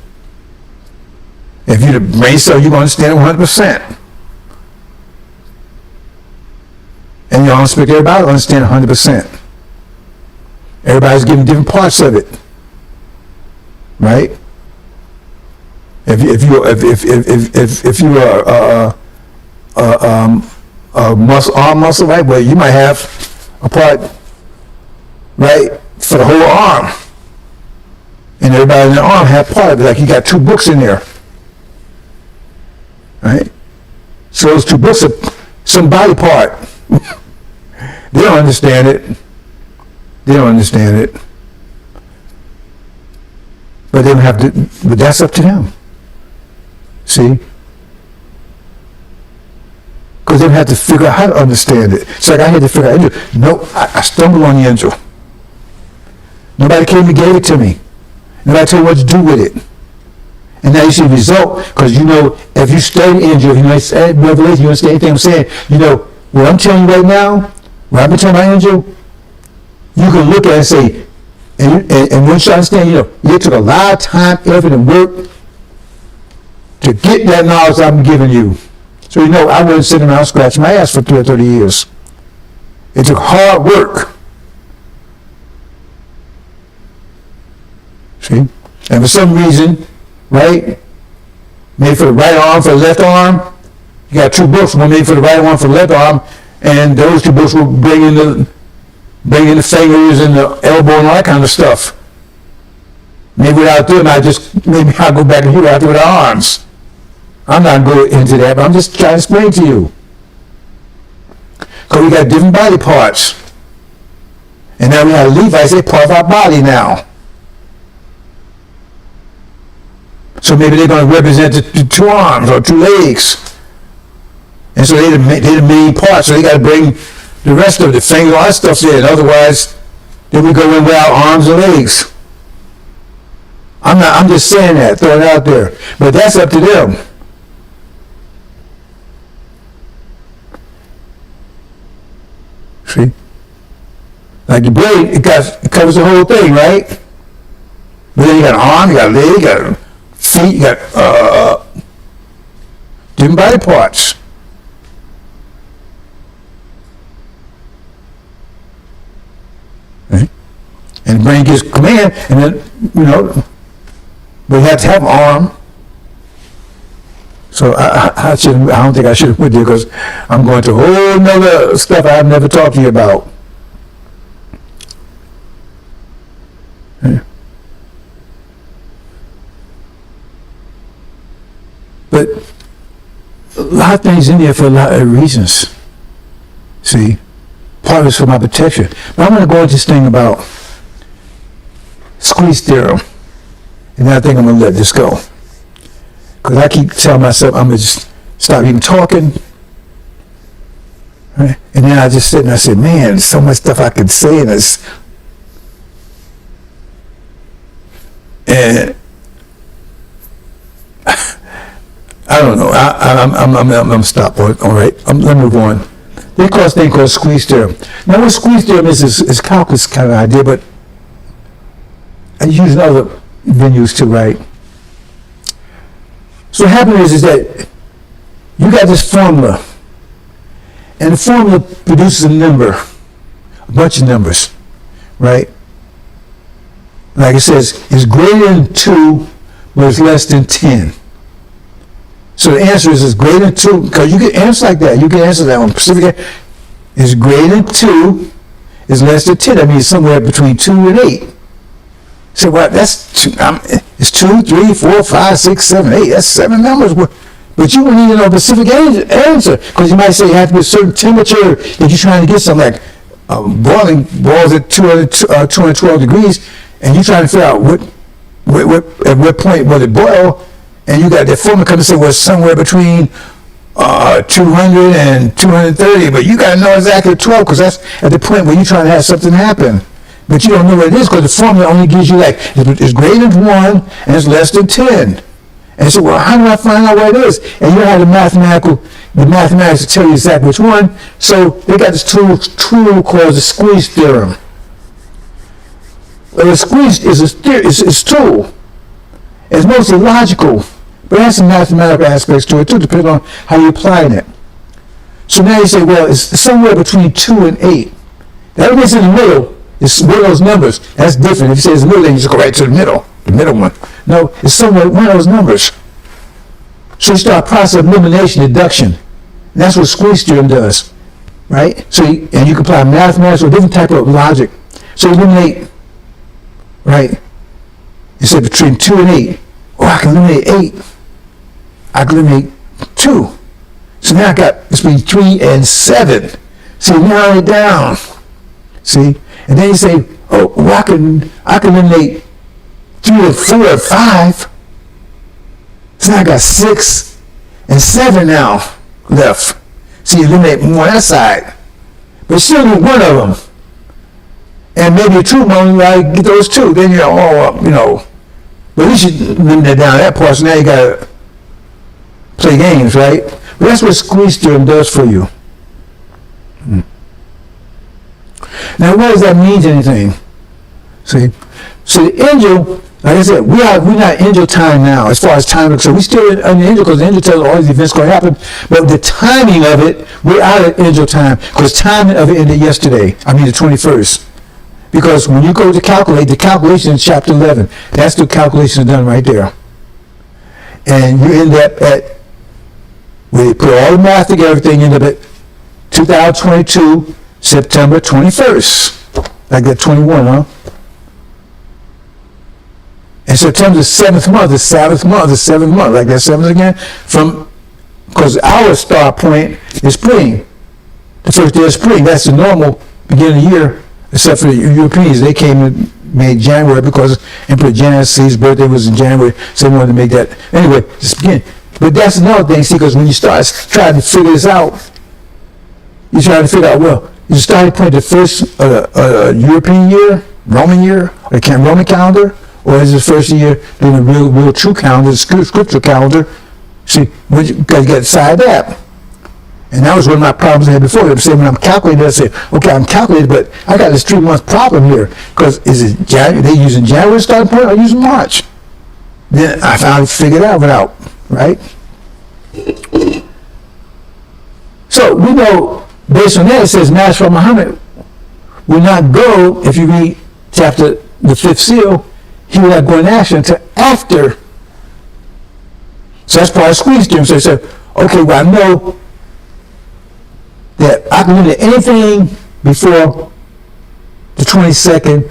If you're the brain cell, you're going to understand it 100%. And you don't expect everybody to understand 100%. Everybody's given different parts of it, right? If you are arm muscle, right? Well, you might have a part, right, for the whole arm, and everybody in the arm have part of it. Like you got two books in there, right? So those two books are some body part. They don't understand it. They don't understand it. But they don't have to. But that's up to them. See? Because they have to figure out how to understand it. It's like I had to figure out. No, I stumbled on the angel. Nobody came and gave it to me. Nobody told me what to do with it. And now you see the result, because if you study the angel, if you know Revelation, you understand anything I'm saying, what I'm telling you right now, what I've been telling my angel, you can look at it and say, and once you understand, it took a lot of time, effort, and work to get that knowledge I'm giving you. So I wasn't sitting around scratching my ass for 30 or 30 years. It took hard work. See? And for some reason, right, made for the right arm, for the left arm, you got two books, one made for the right arm, for the left arm, and those two books will bring in the fingers and the elbow and all that kind of stuff. Maybe without them, I'll go back and here after with the arms. I'm not going into that, but I'm just trying to explain to you. Because we got different body parts. And now we have Levites, they're part of our body now. So maybe they're going to represent the two arms or two legs. And so they're the main part, so they got to bring the rest of the fingers, all that stuff there. Otherwise, then we go in without arms and legs. I'm just saying that, throwing it out there. But that's up to them. See? Like the brain, it covers the whole thing, right? But then you got an arm, you got a leg, you got feet, you got different body parts. Right? And the brain gives command, and then, we have to have an arm. So I don't think I should have put there because I'm going to a whole nother stuff I've never talked to you about. Yeah. But a lot of things in there for a lot of reasons. See? Part of it's for my protection. But I'm going to go into this thing about squeeze theorem. And then I think I'm going to let this go. Because I keep telling myself I'm going to just stop even talking. Right? And then I just sit and I said, man, there's so much stuff I could say. And I don't know. I'm going to stop. All right. Let me move on. They call this thing called squeeze theorem. Now, what squeeze theorem is calculus kind of idea, but I use in other venues too, right? So what happens is that you got this formula, and the formula produces a number, a bunch of numbers, right? Like it says, it's greater than 2, but it's less than 10. So the answer is greater than 2, because you get answers like that. You can answer that one specifically. It's greater than 2, is less than 10. That means somewhere between 2 and 8. So what? That's it's 2, 3, 4, 5, 6, 7, 8. That's 7 numbers. But you will need to know a specific answer because you might say you have to be a certain temperature if you're trying to get something like boiling boils at 212 degrees, and you're trying to figure out at what point will it boil, and you got that formula come and say, well, it's somewhere between 200 and 230, but you got to know exactly 12 because that's at the point where you're trying to have something happen. But you don't know what it is because the formula only gives you like, it's greater than 1 and it's less than 10. And so, well, how do I find out what it is? And you have the mathematics to tell you exactly which one. So they got this tool called the squeeze theorem. Well, the squeeze is a tool. It's mostly logical, but it has some mathematical aspects to it too, depending on how you're applying it. So now you say, well, it's somewhere between 2 and 8. That means in the middle. It's one of those numbers. That's different. If you say it's the middle, then you just go right to the middle one. No, it's somewhere one of those numbers. So you start a process of elimination, deduction. And that's what squeeze theorem does, right? So you can apply mathematics or different type of logic. So you eliminate, right? You say between 2 and 8. Oh, I can eliminate 8. I can eliminate 2. So now I got between 3 and 7. So you narrow it down. See? And then you say, oh, well, I can eliminate 3 and 4 and 5. So now I got 6 and 7 now left. So you eliminate one on that side. But still need one of them. And maybe 2 more, you get those 2. Then you're all, but at least you eliminate down that part. So now you got to play games, right? But that's what squeeze theorem does for you. Now, what does that mean to anything? See? So the angel, like I said, we're not in angel time now as far as time. So we're still in the angel because the angel tells all these events going to happen. But the timing of it, we're out of angel time because timing of it ended yesterday. I mean the 21st. Because when you go to calculate, the calculation in chapter 11, that's the calculation done right there. And you end up at, when you put all the math together, everything end up at 2022, September 21st. Like that 21, huh? And September the 7th month, the 7th month, like that 7th again, because our start point is spring. The first day of spring, that's the normal beginning of the year, except for the Europeans. They came and made January because Emperor Janus's birthday was in January, so they wanted to make that. Anyway, just begin. But that's another thing, see, because when you start trying to figure this out, you're trying to figure out, well, you started point the first European year, Roman year, or Roman calendar, or is it the first year doing a real true calendar, the scriptural calendar? See, you got to get inside that. And that was one of my problems I had before. They said when I'm calculating, I said, okay, I'm calculating, but I got this 3-month problem here. Because is it January? They using January starting point or using March? Then I finally figured it out, right? So we know, based on that, it says Mass from Muhammad will not go, if you read chapter, the 5th seal, he will not go in action until after. So that's part of squeeze theorem. So he said, okay, well, I know that I can look at anything before the 22nd,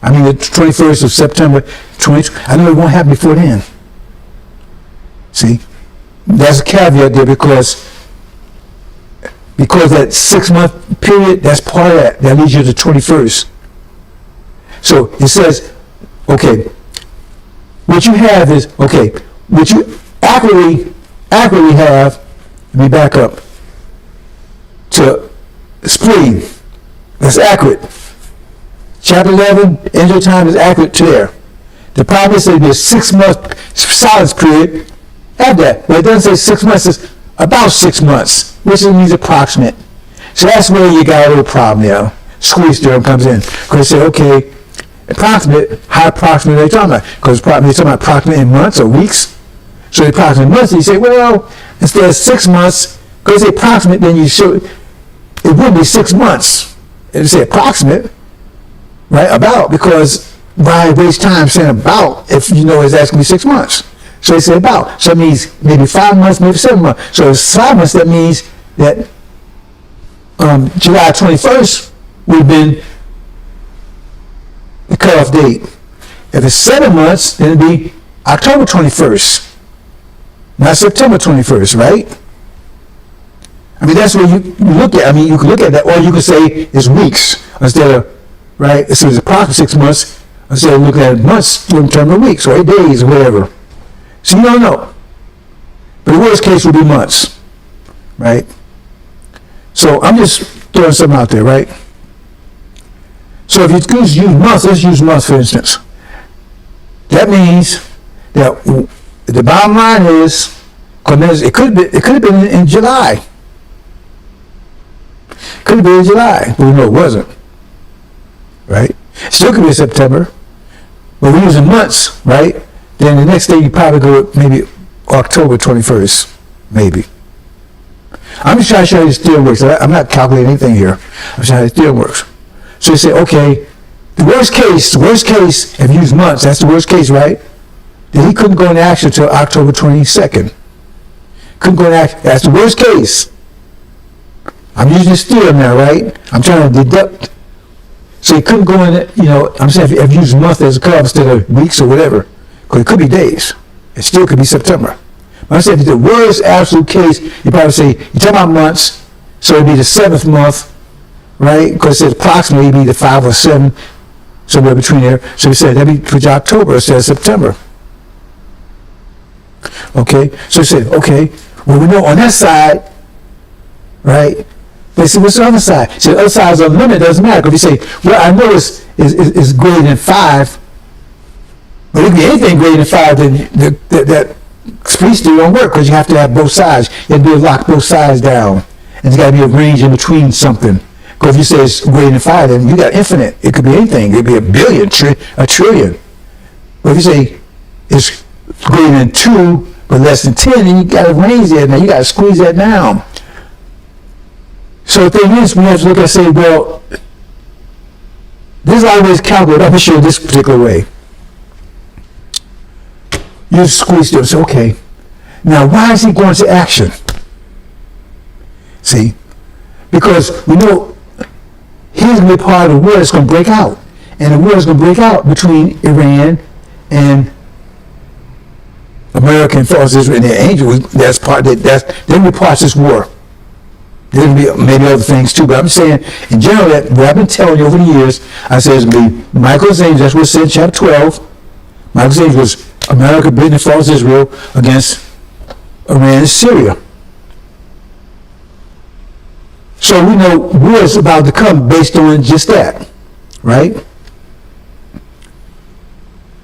the 21st of September, I know it won't happen before then. See? That's a caveat there because that 6-month period, that's part of that. That leads you to the 21st. So it says, okay, what you have is, okay, what you accurately have, let me back up, to spleen. That's accurate. Chapter 11, angel time is accurate to there. The problem is that there's 6-month silence period. Have that. But it doesn't say 6 months, it's about 6 months, which means approximate. So that's where you got a little problem there. Squeeze theorem comes in. Because they say, okay, approximate, how approximate are they talking about? Because they're talking about approximate in months or weeks. So the approximate months, you say, well, instead of 6 months, because it's approximate, then you should, it would be 6 months. It say approximate, right? About, because why waste time saying about if you know it's actually 6 months? So they say about. So it means maybe 5 months, maybe 7 months. So if it's 5 months, that means that July 21st would have been the cutoff date. If it's 7 months, then it'd be October 21st, not September 21st, right? That's what you look at. You can look at that, or you can say it's weeks instead of, right? So it's approximately 6 months instead of looking at months in terms of weeks or 8 days or whatever. So you don't know. But the worst case would be months, right? So I'm just throwing something out there, right? So if you use months, let's use months for instance. That means that the bottom line is, it could have been in July. Could have been in July, but we know it wasn't, right? Still could be in September, but we're using months, right? Then the next day you probably go with maybe October 21st, maybe. I'm just trying to show you this theorem works. I'm not calculating anything here. I'm showing you how the theorem works. So you say, okay, the worst case, if you use months, that's the worst case, right? Then he couldn't go into action until October 22nd. Couldn't go into action. That's the worst case. I'm using this theorem now, right? I'm trying to deduct. So he couldn't go in, I'm saying if you use month as a cutoff instead of weeks or whatever, because it could be days. It still could be September. But I'm saying if the worst absolute case, you probably say, you're talking about months, so it'd be the 7th month, right? Because it says approximately it'd be the 5 or 7, somewhere between there. So we said that'd be for October instead of September. Okay? So he said, okay, well we know on that side, right? They said, what's the other side? He said, the other side is unlimited, doesn't matter. Because you say, well, I know it's greater than 5, but if anything greater than 5, then that squeeze theory won't work because you have to have both sides. You have to lock both sides down. And there's got to be a range in between something. Because if you say it's greater than 5, then you got infinite. It could be anything. It could be a billion, a trillion. But if you say it's greater than 2, but less than 10, then you got a range there. Now you got to squeeze that down. So the thing is, we have to look at and say, well, this is always calculated. I'm going to show you this particular way. You squeeze through. So, okay. Now, why is he going to action? See? Because we know he's going to be part of the war that's going to break out. And the war is going to break out between Iran and America and false Israel and their angels. They're going to be part of this war. There will be maybe other things too, but I'm saying in general that what I've been telling you over the years, I said it's going to be Michael's angel. That's what it said in chapter 12. Michael's angel was America, Britain, and false Israel against Iran and Syria. So we know war is about to come based on just that, right?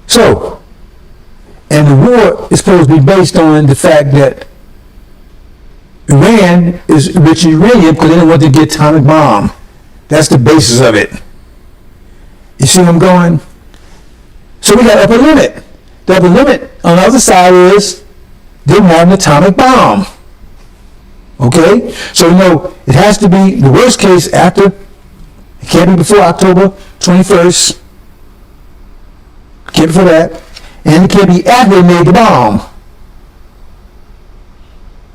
So, and the war is supposed to be based on the fact that Iran is rich in uranium because they don't want to get atomic bomb. That's the basis of it. You see where I'm going? So we got upper limit. The upper limit on the other side is they want an atomic bomb. Okay? So it has to be the worst case after. It can't be before October 21st. Can't be before that. And it can't be after they made the bomb.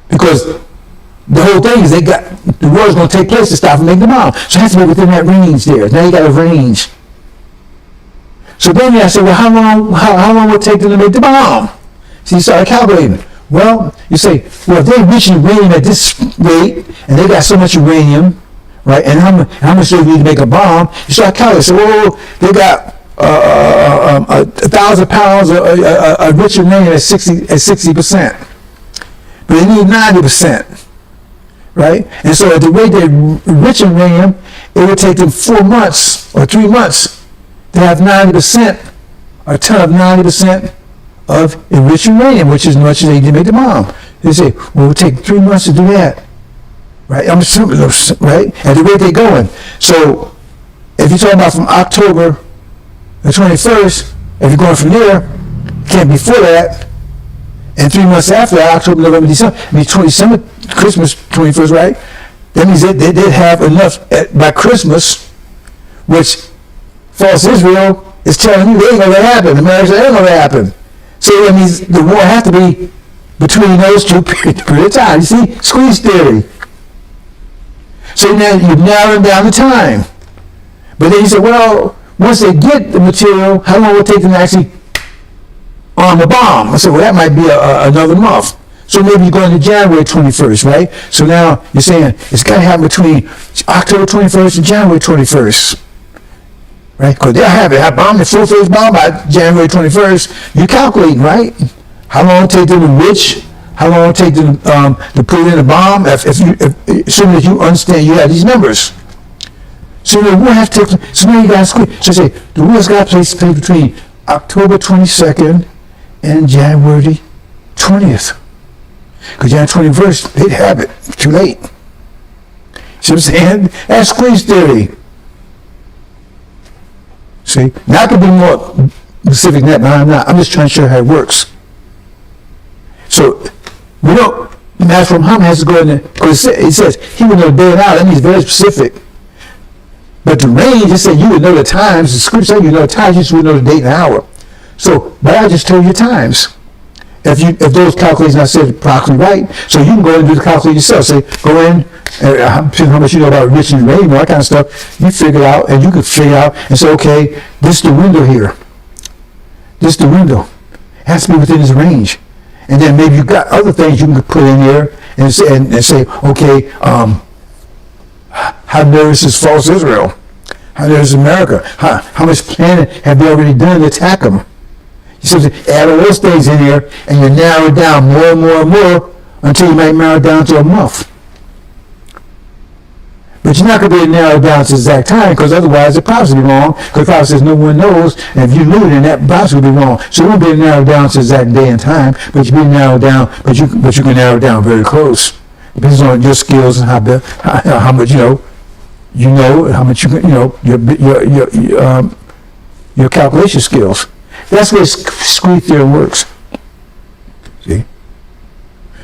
Because the whole thing is the war is going to take place to stop them making the bomb. So it has to be within that range there. Now you got a range. So then I say, well, how long will it take them to make the bomb? So you start calculating. Well, you say, well, if they're reaching uranium at this rate, and they got so much uranium, right, and how much do they need to make a bomb? You start calculating. So, well, they got 1,000 pounds of rich uranium at 60%. But they need 90%, right? And so at the rate they're rich in uranium, it would take them 4 months or 3 months to have 90%, a ton of 90% of enriched uranium, which is as much as they need to make the bomb. They say, well, it would take 3 months to do that, right? I'm assuming, right? At the rate they're going. So if you're talking about from October the 21st, if you're going from there, it can't be before that. And 3 months after that, October, November, December, December, Christmas 21st, right? That means they did have enough by Christmas, which false Israel is telling you they ain't going to happen. America ain't going to happen. So that means the war has to be between those two period of time. You see, squeeze theory. So now you're narrowing down the time. But then you say, well, once they get the material, how long will it take them to actually arm a bomb? I said, well, that might be another month. So maybe you're going to January 21st, right? So now you're saying it's got to happen between October 21st and January 21st. Right? Because they'll have it. I bombed the full-phase bomb by January 21st. You're calculating, right? How long it take them to enrich? How long it take them to put in a bomb? Assuming that you understand you have these numbers. So the war has to take. So now you got to squeeze. So say the war's got to take place between October 22nd and January 20th. Because January 21st, they'd have it. It's too late. See what I'm saying? That's squeeze theory. See? Now I can be more specific than that, but I'm not. I'm just trying to show how it works. So, we don't, Master Muhammad has to go in there, because it says he would know the day and hour. That means very specific. But the range, it said you would know the times. The script said you know the times, you just would know the date and hour. So, but I just told you times. If those calculations I said approximately right, so you can go and do the calculation yourself. Say, go in, how much you know about rich and uranium, all that kind of stuff. You figure it out, and you can figure out and say, okay, this is the window here. This is the window. It has to be within this range. And then maybe you got other things you can put in here and say, okay, how nervous is false Israel? How nervous is America? How much planning have they already done to attack them? You see, add all those things in here, and you narrow it down more and more and more until you might narrow it down to a month. But you're not going to be able to narrow it down to the exact time, because otherwise the prophecy will be wrong, because the prophecy says no one knows, and if you knew it, then that prophecy will be wrong. So you won't be able to narrow it down to the exact day and time, but you'll be narrowed down, but you can narrow it down very close. Depends on your skills and how much how much your calculation skills. That's where squeeze theory works. See?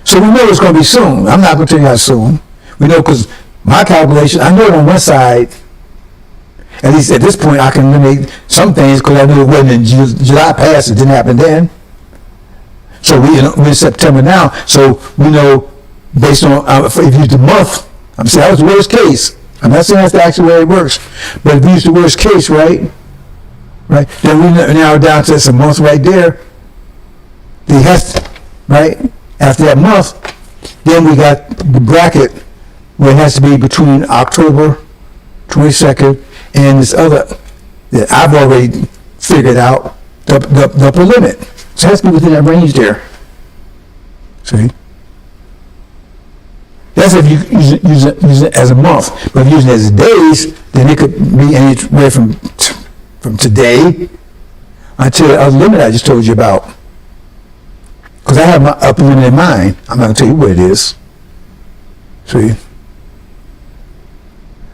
So we know it's going to be soon. I'm not going to tell you how soon. We know because my calculation, I know it on one side. At least at this point, I can eliminate some things because I knew it wasn't in July past. It didn't happen then. So we're in September now. So we know based on, if you use the month, I'm saying that was the worst case. I'm not saying that's the actual way it works. But if you use the worst case, right, then we narrow down to a month right there. Right? After that month, then we got the bracket where it has to be between October 22nd and this other that I've already figured out, the upper limit. So it has to be within that range there. See? That's if you use it as a month. But if you use it as days, then it could be anywhere from today until the other limit I just told you about. Because I have my upper limit in mind. I'm not going to tell you what it is. See?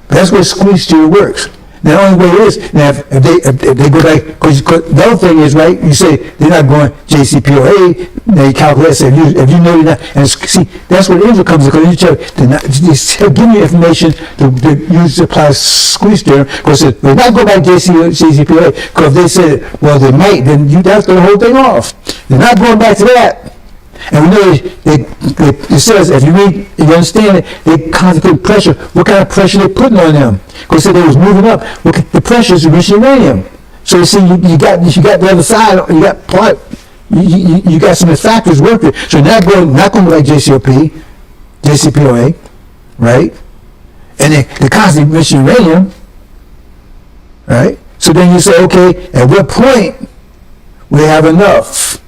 That's where squeeze theory works. The only way it is, now if they go back, because the other thing is, right, you say they're not going JCPOA, now you calculate, say, if you know you're not, and see, that's where the angel comes in, because they're giving you information to use to apply squeeze theory, because they're not go back JCPOA, because if they said, well, they might, then you have to the whole thing off. They're not going back to that. And we know it says, if you read, if you understand it, they contemplate pressure. What kind of pressure they putting on them? Because they was moving up. The pressure is enriching uranium. So you see, you got the other side. You got part. You got some of the factors working. So not going like JCPOA, right? And they constantly enriching uranium, right? So then you say, okay, at what point we have enough?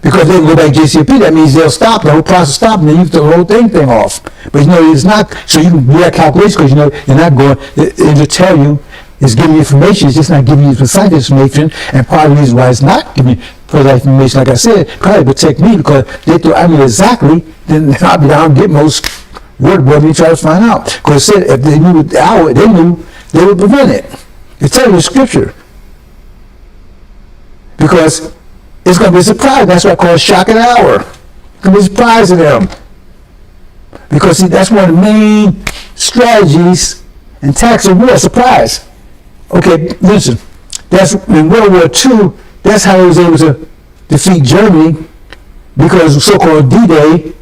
Because they can go back to JCP, that means they'll stop, the whole process stop, and then you have the whole thing off. But you know, it's not, so you can do that calculation, because you know, you're not going, it'll tell you, it's giving you information, it's just not giving you precise information, and part of the reason why it's not giving you precise information, like I said, probably protect me, because they thought I knew exactly, then I'll be down and get most word boy me try to find out. Because it said, if they knew the hour, they knew, they would prevent it. It's telling you in scripture. Because it's going to be a surprise. That's why I call it shock of the hour. It's going to be a surprise to them. Because see, that's one of the main strategies and tactics of war, surprise. Okay, listen. That's in World War II, that's how he was able to defeat Germany, because so-called D-Day,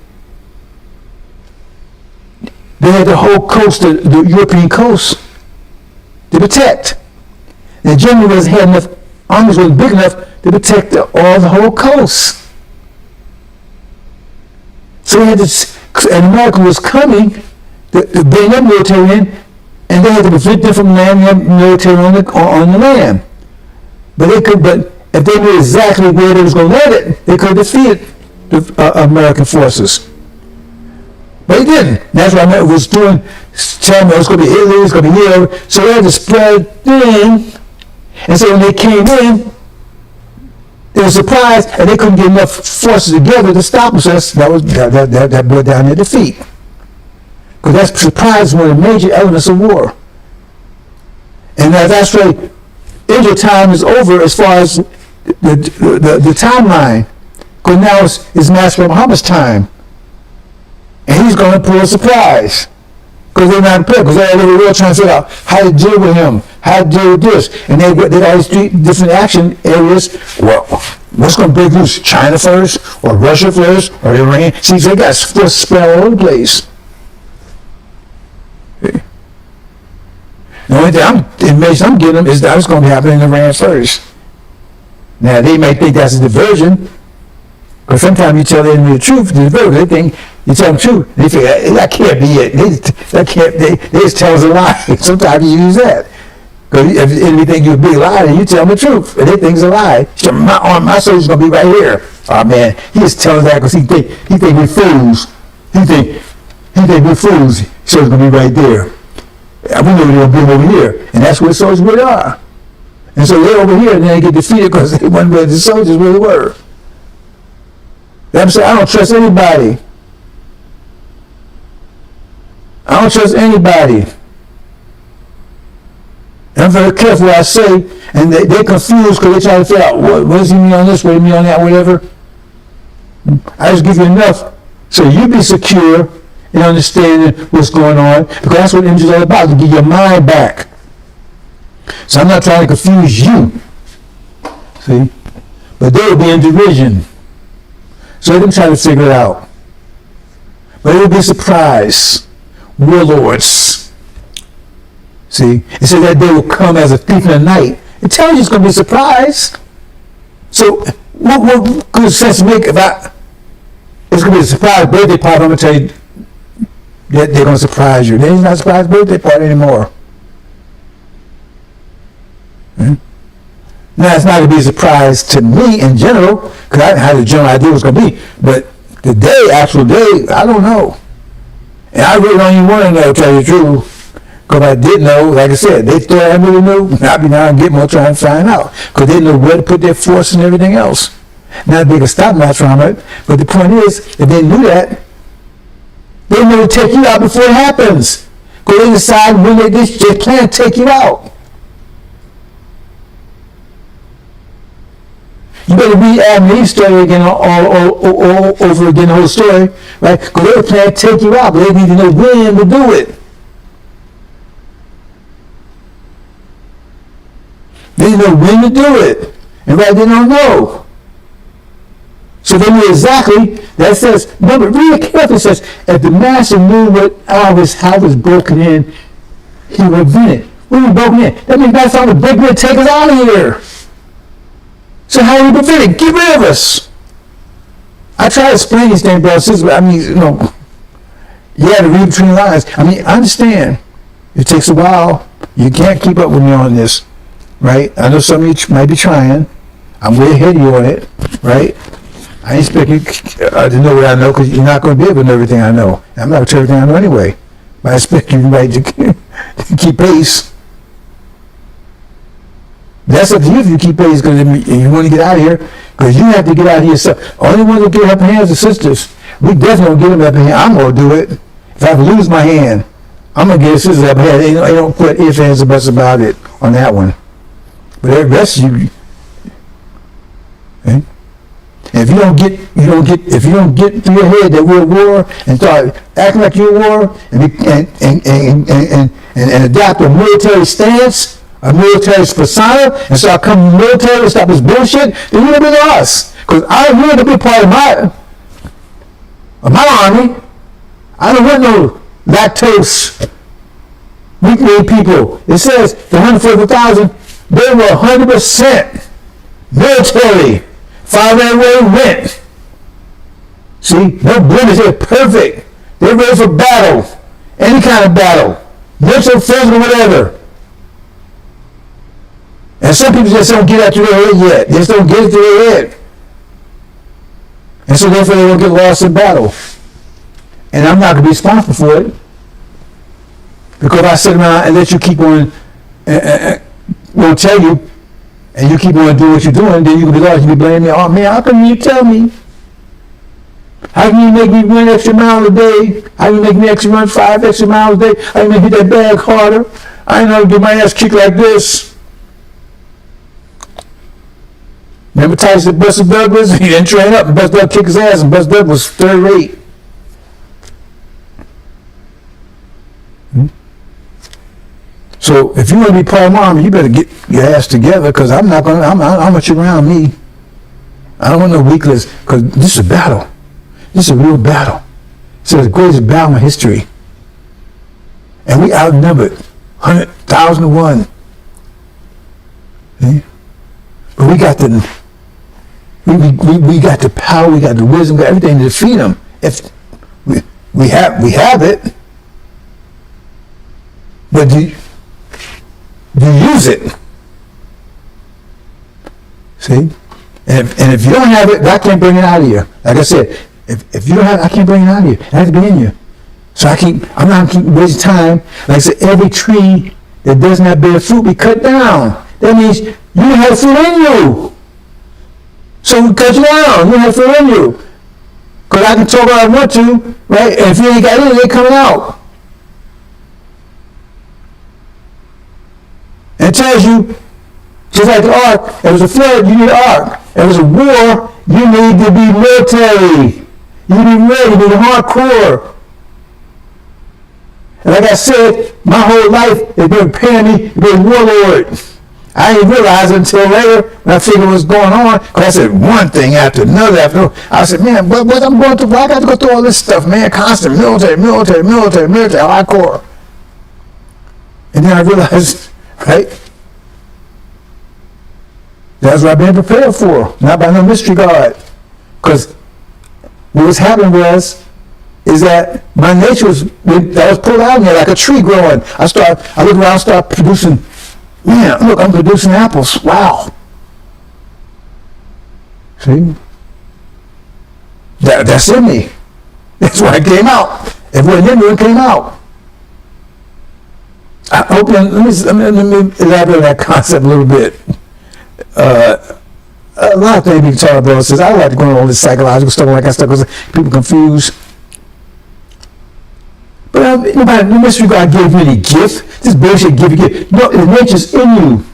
they had the whole coast, the European coast, to protect. And Germany wasn't had enough, armies wasn't big enough to protect the whole coast. So they had to, and America was coming to bring their military in, and they had to prevent them from landing their military on the land. But if they knew exactly where they was going to land it, they could have defeated the American forces. But they didn't. That's why America was telling them it's going to be Italy, it's going to be here. So they had to spread thin. And so when they came in, they were surprised, and they couldn't get enough forces together to stop them. So that brought down their defeat. Because that's surprise, one of the major elements of war. And that's right. Israel time is over as far as the timeline. Because now it's Master Muhammad's time. And he's going to pull a surprise. Because they're not prepared. Because they're all over the world trying to figure out how to deal with him, how to deal with this. And they got all these three different action areas. Well, what's going to break loose? China first, or Russia first, or Iran? See, they got forces spread all over the place. Okay. The only thing I'm getting them is that it's going to be happening in Iran first. Now, they may think that's a diversion. Because sometimes you tell the enemy the truth, they think you tell them the truth. They think that can't be it. They just tell us a lie. Sometimes you use that. Because if the enemy think you're a big liar, then you tell them the truth, and they think it's a lie. So my soldier's gonna be right here. Oh man, he just tells that because he think we're fools. He think we're fools. So it's gonna be right there. We know they're gonna bring over here, and that's where the soldiers really are. And so they're over here, and then they get defeated because they weren't where the soldiers really were. I'm saying, I don't trust anybody. I don't trust anybody. And I'm very careful what I say, and they're confused because they try to figure out what does he mean on this, what does he mean on that, whatever. I just give you enough so you be secure in understanding what's going on, because that's what images are all about, to get your mind back. So I'm not trying to confuse you. See? But they will be in derision. So they can try to figure it out. But it will be a surprise. Warlords. See? It says that day will come as a thief in the night. It tells you it's going to be a surprise. So what good sense to make if it's going to be a surprise birthday party? I'm going to tell you that they're going to surprise you. There's not a surprise birthday party anymore. Now, it's not going to be a surprise to me in general, because I had a general idea what it was going to be. But the actual day, I don't know. And I really don't even want to know, to tell you the truth. Because I did know, like I said, they thought I really knew. I'd be now and get more trying to find out. Because they know where to put their force and everything else. Not that they can stop my trauma, but the point is, if they knew that, They know to take you out before it happens. Because they decide when they plan to take you out. You better read Adam and Eve's story again, all over again, the whole story, right? Because they plan to take you out, but they need to know when to do it. They need to know when to do it. And right, they don't know. So they knew exactly, that says, remember, read it carefully, it says, if the master knew what hour his house was broken in, he would have been it. What do you broken in? That means that's all the break in and take us out of here. So how do we prevent it? Get rid of us. I try to explain these things, brothers. I mean, you know, you have to read between the lines. I mean, I understand. It takes a while. You can't keep up with me on this, right? I know some of you might be trying. I'm way ahead of you on it, right? I ain't expect you to know what I know because you're not going to be able to know everything I know. I'm not going to tell you everything I know anyway. But I expect you right to keep pace. That's up to you if you keep pace because you want to get out of here because you have to get out of here yourself. Only ones that get upper hands are sisters. We definitely don't get them upper hand. I'm going to do it. If I lose my hand, I'm going to get a sister upper hand. They don't put ifs, ands, or buts about it on that one. But the rest of you, okay? If you don't get through your head that we're at war and start acting like you're at war and adopt a military stance, a military persona, and start coming military and stop this bullshit, then you're gonna be us. Because you're gonna be part of my army. I don't want no lactose weak-willed people. It says the 140,000, they were 100% military. Follow that way went. See, no blemish, they're perfect. They're ready for battle. Any kind of battle. Mental, physical, whatever. And some people just don't get out to their head yet. They just don't get it to their head. And so therefore they will get lost in battle. And I'm not going to be responsible for it. Because if I sit around and let you keep on, won't tell you, and you keep on doing what you're doing, then you can be lost. You can be blaming me. Oh man, how come you tell me? How can you make me run extra miles a day? How can you make me run 5 extra miles a day? How can you make me hit that bag harder? I ain't know to get my ass kicked like this. Remember Tyson Buster Douglas? He didn't train up and Buster Douglas kicked his ass and Buster Douglas was third rate. So if you want to be part of my army, you better get your ass together because I'm not going to, how much around me? I don't want no weakness because this is a battle. This is a real battle. It's the greatest battle in history. And we outnumbered 100,000 to 1. See? But we got we got the power, we got the wisdom, we got everything to defeat them. If we have it, but do you use it? See? And if you don't have it, God can't bring it out of you. Like I said, if you don't have it, I can't bring it out of you. It has to be in you. So I'm not going to keep wasting time. Like I said, every tree that does not bear fruit be cut down. That means you don't have fruit in you. So we cut you down. You don't have fruit in you. Because I can talk all I want to, right? And if you ain't got it, it ain't coming out. And it tells you, just like the ark, if it was a flood, you need an ark. If it was a war, you need to be military. You need to be ready, you need to be hardcore. And like I said, my whole life has been preparing me to be a warlord. I didn't realize it until later when I figured what was going on. Because I said one thing after another after another. I said, man, what I'm going through? Why I got to go through all this stuff, man? Constant military, hardcore. And then I realized, right? That's what I've been prepared for, not by no mystery God. Because what was happening is that my nature was pulled out in there like a tree growing. I look around, start producing. Man, look, I'm producing apples. Wow. See? That's in me. That's why it came out. If it wasn't in me, it came out. Let me elaborate on that concept a little bit. A lot of things we can talk about. Says I like to go on all this psychological stuff like that stuff because people confuse. But nobody, no mystery God gave you any gift. This bullshit give you gift. No, the nature's in you.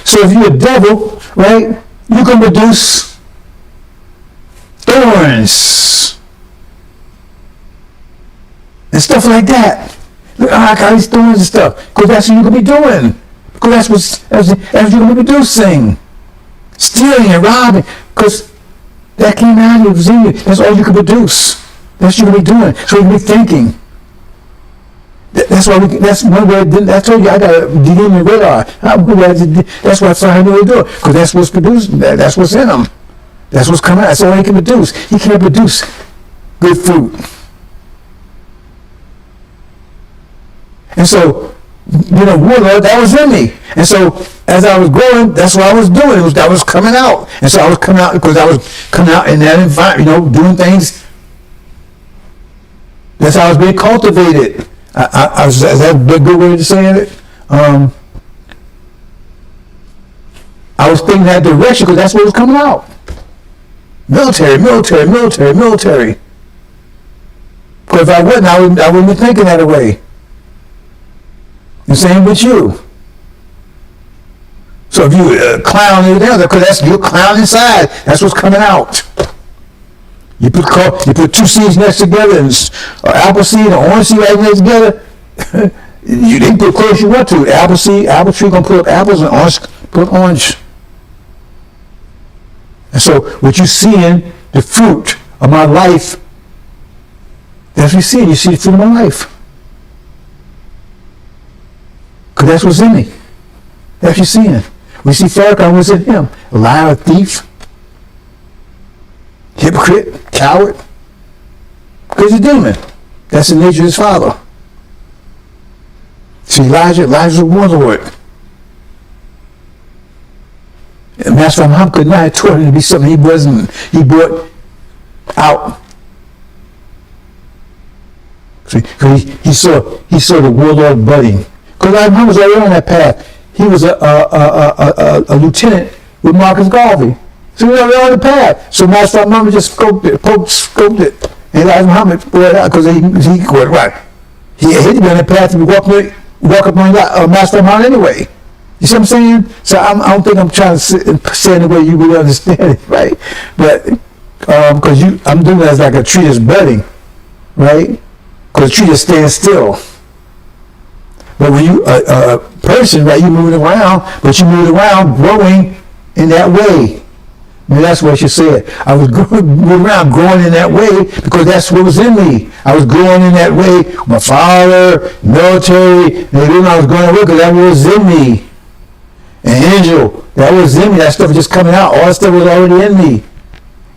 So if you're a devil, right, you can produce thorns and stuff like that. Look, I got these thorns and stuff. Because that's what you're going to be doing. Because that's what you're going to be producing. Stealing and robbing. Because that came out of you, it was in you. That's all you can produce. That's what you're going to be doing. So you're going to be thinking. That's why that's one way. I told you I got a demon radar. That's why I know they do it. Because that's what's produced. That's what's in them. That's what's coming out. That's all he can produce. He can't produce good fruit. And so, warlord, that was in me. And so, as I was growing, that's what I was doing. That was coming out. And so I was coming out because I was coming out in that environment, doing things. That's how I was being cultivated. Is that a good way to say it? I was thinking that direction because that's what was coming out. Military. Because if I wasn't, I wouldn't be thinking that way. The same with you. So if you clown because that's your clown inside. That's what's coming out. You put two seeds next together, and apple seed and orange seed right next together. You didn't put close you want to. Apple tree gonna put up apples, and orange put orange. And so what you seeing, the fruit of my life, that's what you see. You see the fruit of my life. Because that's what's in me. That's what you're seeing. We see Farrakhan was in him. A liar, a thief, hypocrite, coward. Because he's a demon. That's the nature of his father. See, Elijah's a warlord. And Master Muhammad could not have taught him to be something he wasn't. He brought out. See, he saw the warlord budding. Because Elijah Muhammad was already on that path. He was a lieutenant with Marcus Garvey. So he was already on the path. So Master Muhammad just scoped it. And Elijah Muhammad brought it out because he quit right. He had to be on the path to walk up on Master Muhammad anyway. You see what I'm saying? So I don't think I'm trying to say in the way you would understand it, right? But because I'm doing it as like a tree that's budding, right? Because a tree just stands still. But when you a person, right, you moving around, but you moving around, growing in that way. I mean, that's what you said. I was moving around, growing in that way because that's what was in me. I was growing in that way. My father, military, I was going away because that was in me. And Angel, that was in me. That stuff was just coming out. All that stuff was already in me.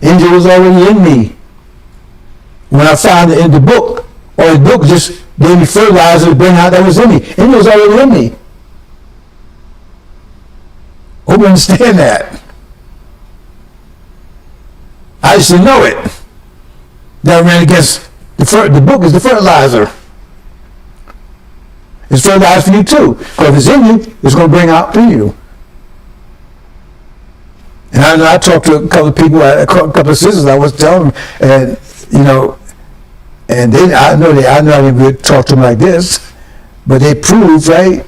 Angel was already in me. When I found it in the book, or the book just gave me fertilizer to bring out that was in me. Angel was already in me. Hope you understand that. I just didn't know it. That ran against the book is the fertilizer. It's fertilizer for you too. Because if it's in you, it's going to bring out in you. And I talked to a couple of people, a couple of sisters. I was telling them, and and I know I didn't talk to them like this, but they proved right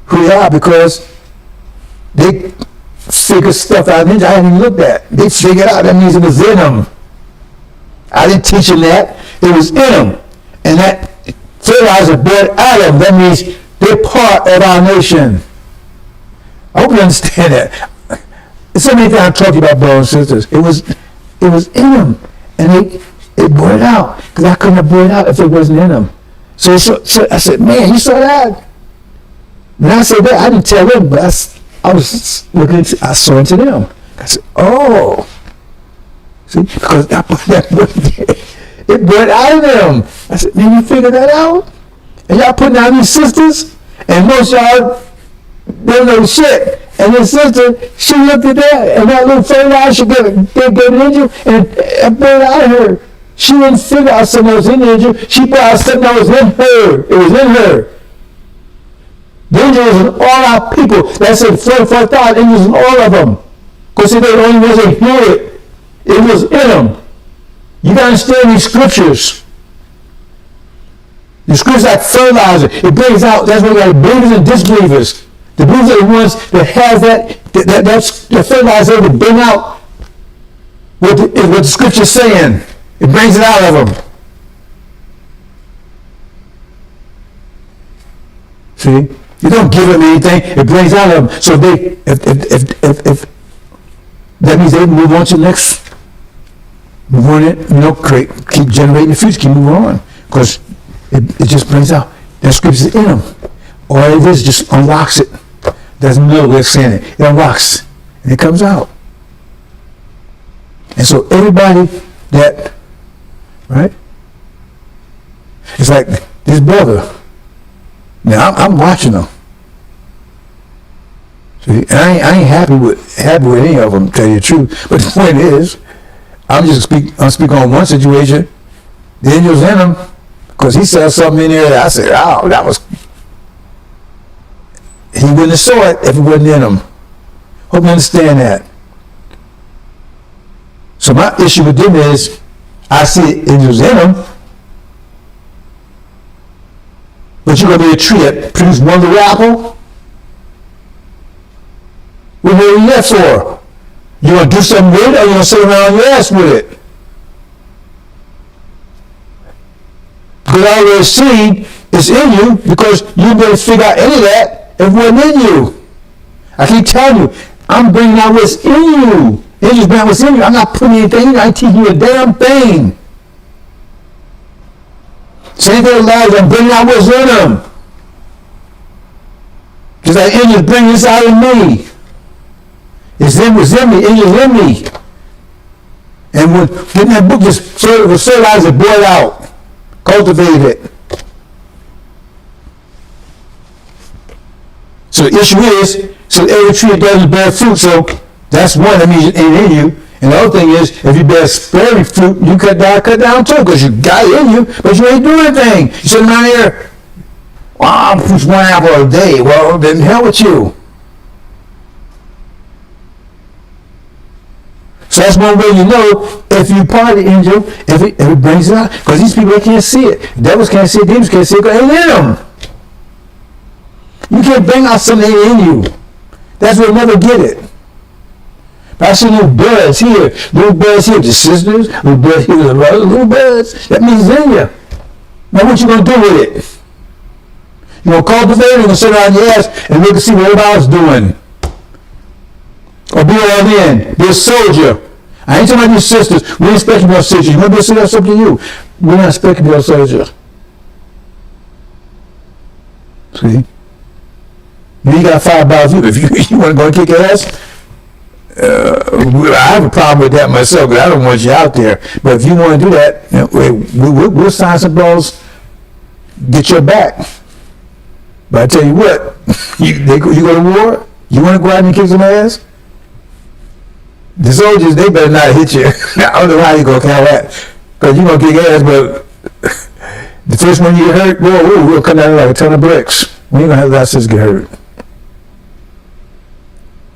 who they are because they figured stuff out. I hadn't even looked at. They figured out that means it was in them. I didn't teach them that. It was in them, and that fertilizer brought out of them. That means they're part of our nation. I hope you understand that. There's so many things I talked about, brothers and sisters. It was in them, and they brought it out because I couldn't have brought it out if it wasn't in them. So I said, man, you saw that? When I said that, I didn't tell them, but I was looking. I saw into them. I said, oh, see, because I put that book there. It brought out of them. I said, man, you figured that out? And y'all putting out these sisters, and most y'all don't know shit. And this sister, she looked at that, and that little fertilizer, she gave it Angel, and it brought out of her. She didn't figure out something that was in Angel. She brought out something that was in her. It was in her. The angel was in all our people. That's it, 44,000 angels in all of them. Because they only wasn't hear it. It was in them. You got to understand these scriptures. The scriptures like fertilizer. It brings out, that's why we got believers and disbelievers. The believers are the ones that have that's the fertilizer to bring out what the scripture's saying. It brings it out of them. See? You don't give them anything, it brings out of them. So if that means they move on to the next, move on it, keep generating the future, keep moving on. Because it just brings out, that scripture's in them. All it is just unlocks it. There's no way of saying it. It unlocks and it comes out. And so everybody that, right? It's like this brother. Now I'm watching them. See, and I ain't happy with any of them, to tell you the truth. But the point is, I'm speaking on one situation. The angel's in him because he saw something in there that I said, "Oh, that was." He wouldn't have saw it if it wasn't in him. Hope you understand that. So my issue with them is, I see angels in them, but you're going to be a tree that produces one little apple? What are you there for? You going to do something with it, or you going to sit around your ass with it? Because I already see it's in you, because you better figure out any of that if it wasn't in you. I keep telling you, I'm bringing out what's in you. Angels bring out what's in you. I'm not putting anything in you. I ain't teaching you a damn thing. Same thing with lives, I'm bringing out what's in them. Just like angels bring this out of me. It's them what's in me, angels in me. And when getting that book, just fertilize it, boil it out, cultivate it. So the issue is, so every tree that doesn't bear fruit, so that's one, that means it ain't in you. And the other thing is, if you bear sparing fruit, you cut down too, because you got it in you, but you ain't doing anything. You're sitting around here, well, I'll push one apple a day. Well, then hell with you. So that's one way you know if you part of the angel, if it brings it out. Because these people, they can't see it. Devils can't see it, demons can't see it, because it ain't in them. You can't bring out something that ain't in you. That's where you'll never get it. But I see little buds here, the sisters, little buds here, the brothers, little buds. That means it's in you. Now what you going to do with it? You going to cultivate it, you're going to sit around your ass and look and see what everybody else is doing. Or be all in. Be a soldier. I ain't talking about your sisters. We ain't expecting to be a soldier. You want to be a soldier, that's up to you. We're not expecting to be a soldier. See? You ain't got $5 if you want to go and kick ass. I have a problem with that myself, because I don't want you out there. But if you want to do that, we'll sign some bills, get your back. But I tell you what, you go to war, you want to go out and kick some ass? The soldiers, they better not hit you. I don't know how you going to count that, because you're going to kick ass, but the first one you get hurt, we'll come down like a ton of bricks. We ain't going to have a lot of sisters get hurt.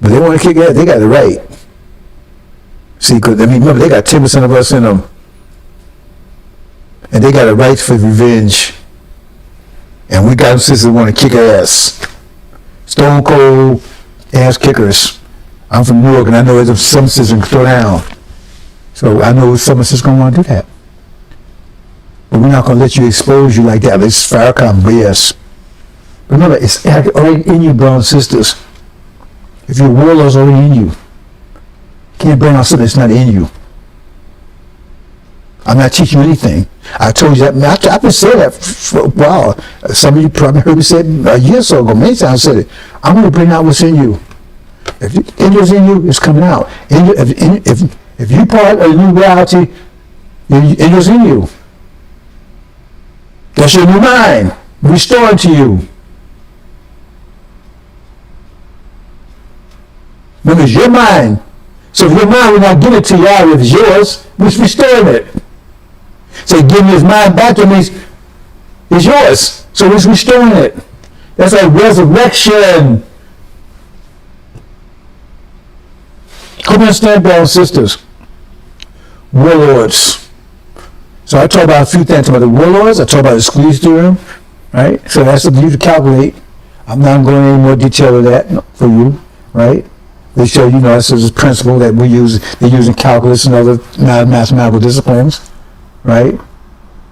But they want to kick ass, they got the right. See, because, remember, they got 10% of us in them. And they got a right for revenge. And we got them sisters that want to kick ass. Stone cold ass kickers. I'm from New York, and I know there's some sisters can throw down. So I know some sisters going to want to do that. But we're not going to let you expose you like that. It's Farrakhan BS. Remember, it's already in you, brothers and sisters. If your warlord's already in you, can't bring out something that's not in you. I'm not teaching you anything. I told you that. I've been saying that for a while. Some of you probably heard me say it a year or so ago. Many times I said it. I'm going to bring out what's in you. If the angel's in you, it's coming out. If you part of a new reality, the angel's in you. That's your new mind. Restored to you. Remember, it's your mind. So if your mind will not give it to you, if it's yours, we're restoring it. So give me his mind back to me, it's yours. So we're restoring it. That's like resurrection. Hope you understand, brothers and sisters. Warlords. So I talk about a few things. I talk about the warlords. I talk about the squeeze theorem, right? So that's something you to calculate. I'm not going into any more detail of that for you, right? They show this is a principle that they use in calculus and other mathematical disciplines, right?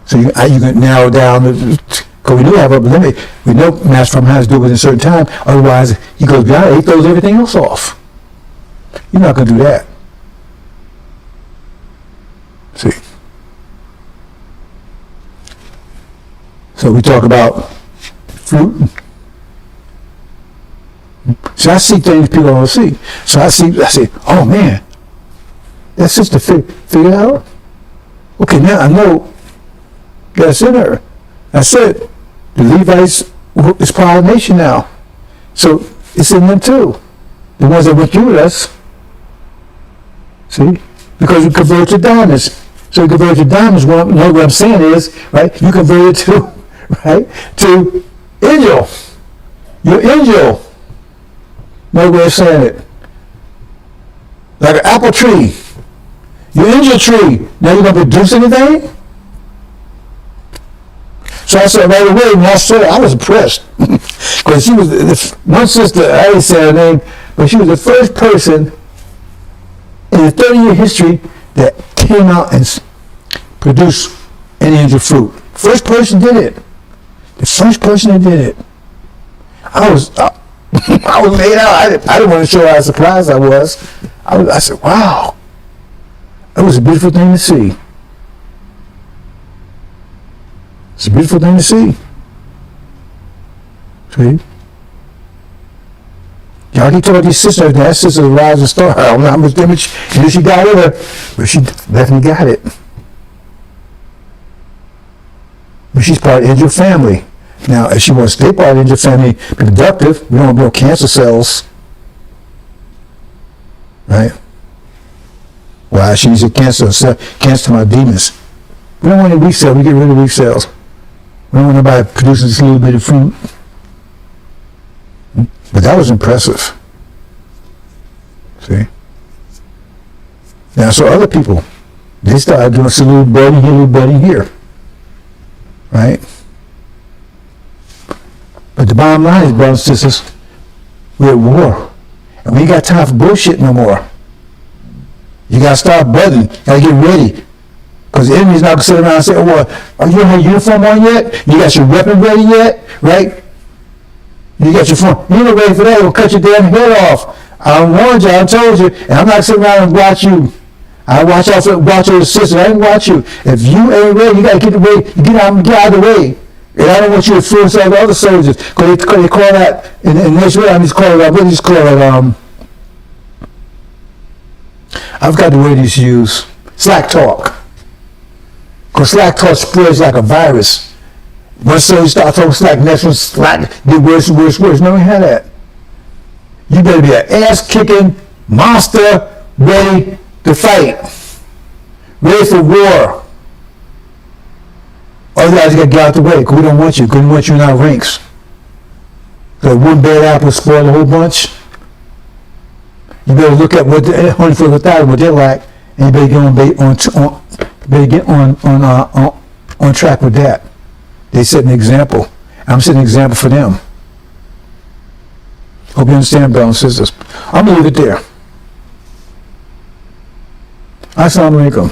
So you can narrow down, because we do have a limit. We know mass from has to do within a certain time. Otherwise, he goes beyond it, he throws everything else off. You're not going to do that. See? So we talk about fruit. So I see things people don't see. So I say, oh man, that's just to figure out. Okay, now I know that's in her. I said, the Levites is part of the nation now. So it's in them too. The ones that went through with us. See? Because we convert to diamonds. So you convert to diamonds, what I'm saying is, right, you convert it to, right, to angel. Your angel. No way of saying it. Like an apple tree. Your angel tree. Now you're going to produce anything? So I said right away, when I said it, I was impressed. Because she was, one sister, I didn't say her name, but she was the first person in the 30-year history that came out and produced any angel fruit. First person did it. The first person that did it. I was laid out. I didn't want to show how surprised I was. I said, wow. It was a beautiful thing to see. It's a beautiful thing to see. See? Y'all keep talking to these sisters. That sister's a rising star. I don't know how much damage she got with her, but she definitely got it. But she's part of the angel family. Now, if she wants to stay part of the angel family, be productive, we don't want to build cancer cells. Right? Why? She needs a cancer to my demons. We don't want any weak cells. We get rid of weak cells. We don't want nobody producing this little bit of fruit. But that was impressive. See? Now, so other people, they started doing some little budding here. Right? But the bottom line is, brothers and sisters, we're at war. And we ain't got time for bullshit no more. You got to start budding. You got to get ready. Because the enemy's not going to sit around and say, oh, well, are you have your uniform on yet? You got your weapon ready yet? Right? You got your phone. You're not ready for that. It'll cut your damn head off. I warned you. I told you. And I'm not sitting around and watch you. I watch your sister. I didn't watch you. If you ain't ready, you got to get away. Get out of the way. And I don't want you to influence all the other soldiers. Because they call that, in Israel, what do you call it? I've got the word he's used. Slack talk. Because slack talk spreads like a virus. One soldier starts talking slack, next one slack, get worse and worse and worse. No, we had that. You better be an ass-kicking monster ready to fight. Ready for war. Otherwise, you got to get out the way, because we don't want you. Because we want you in our ranks. So one bad apple spoil a whole bunch. You better look at what the honey for what they lack, and you better get on track with that. They set an example. I'm setting an example for them. Hope you understand, brothers and sisters. I'm gonna leave it there. Assalamu alaikum.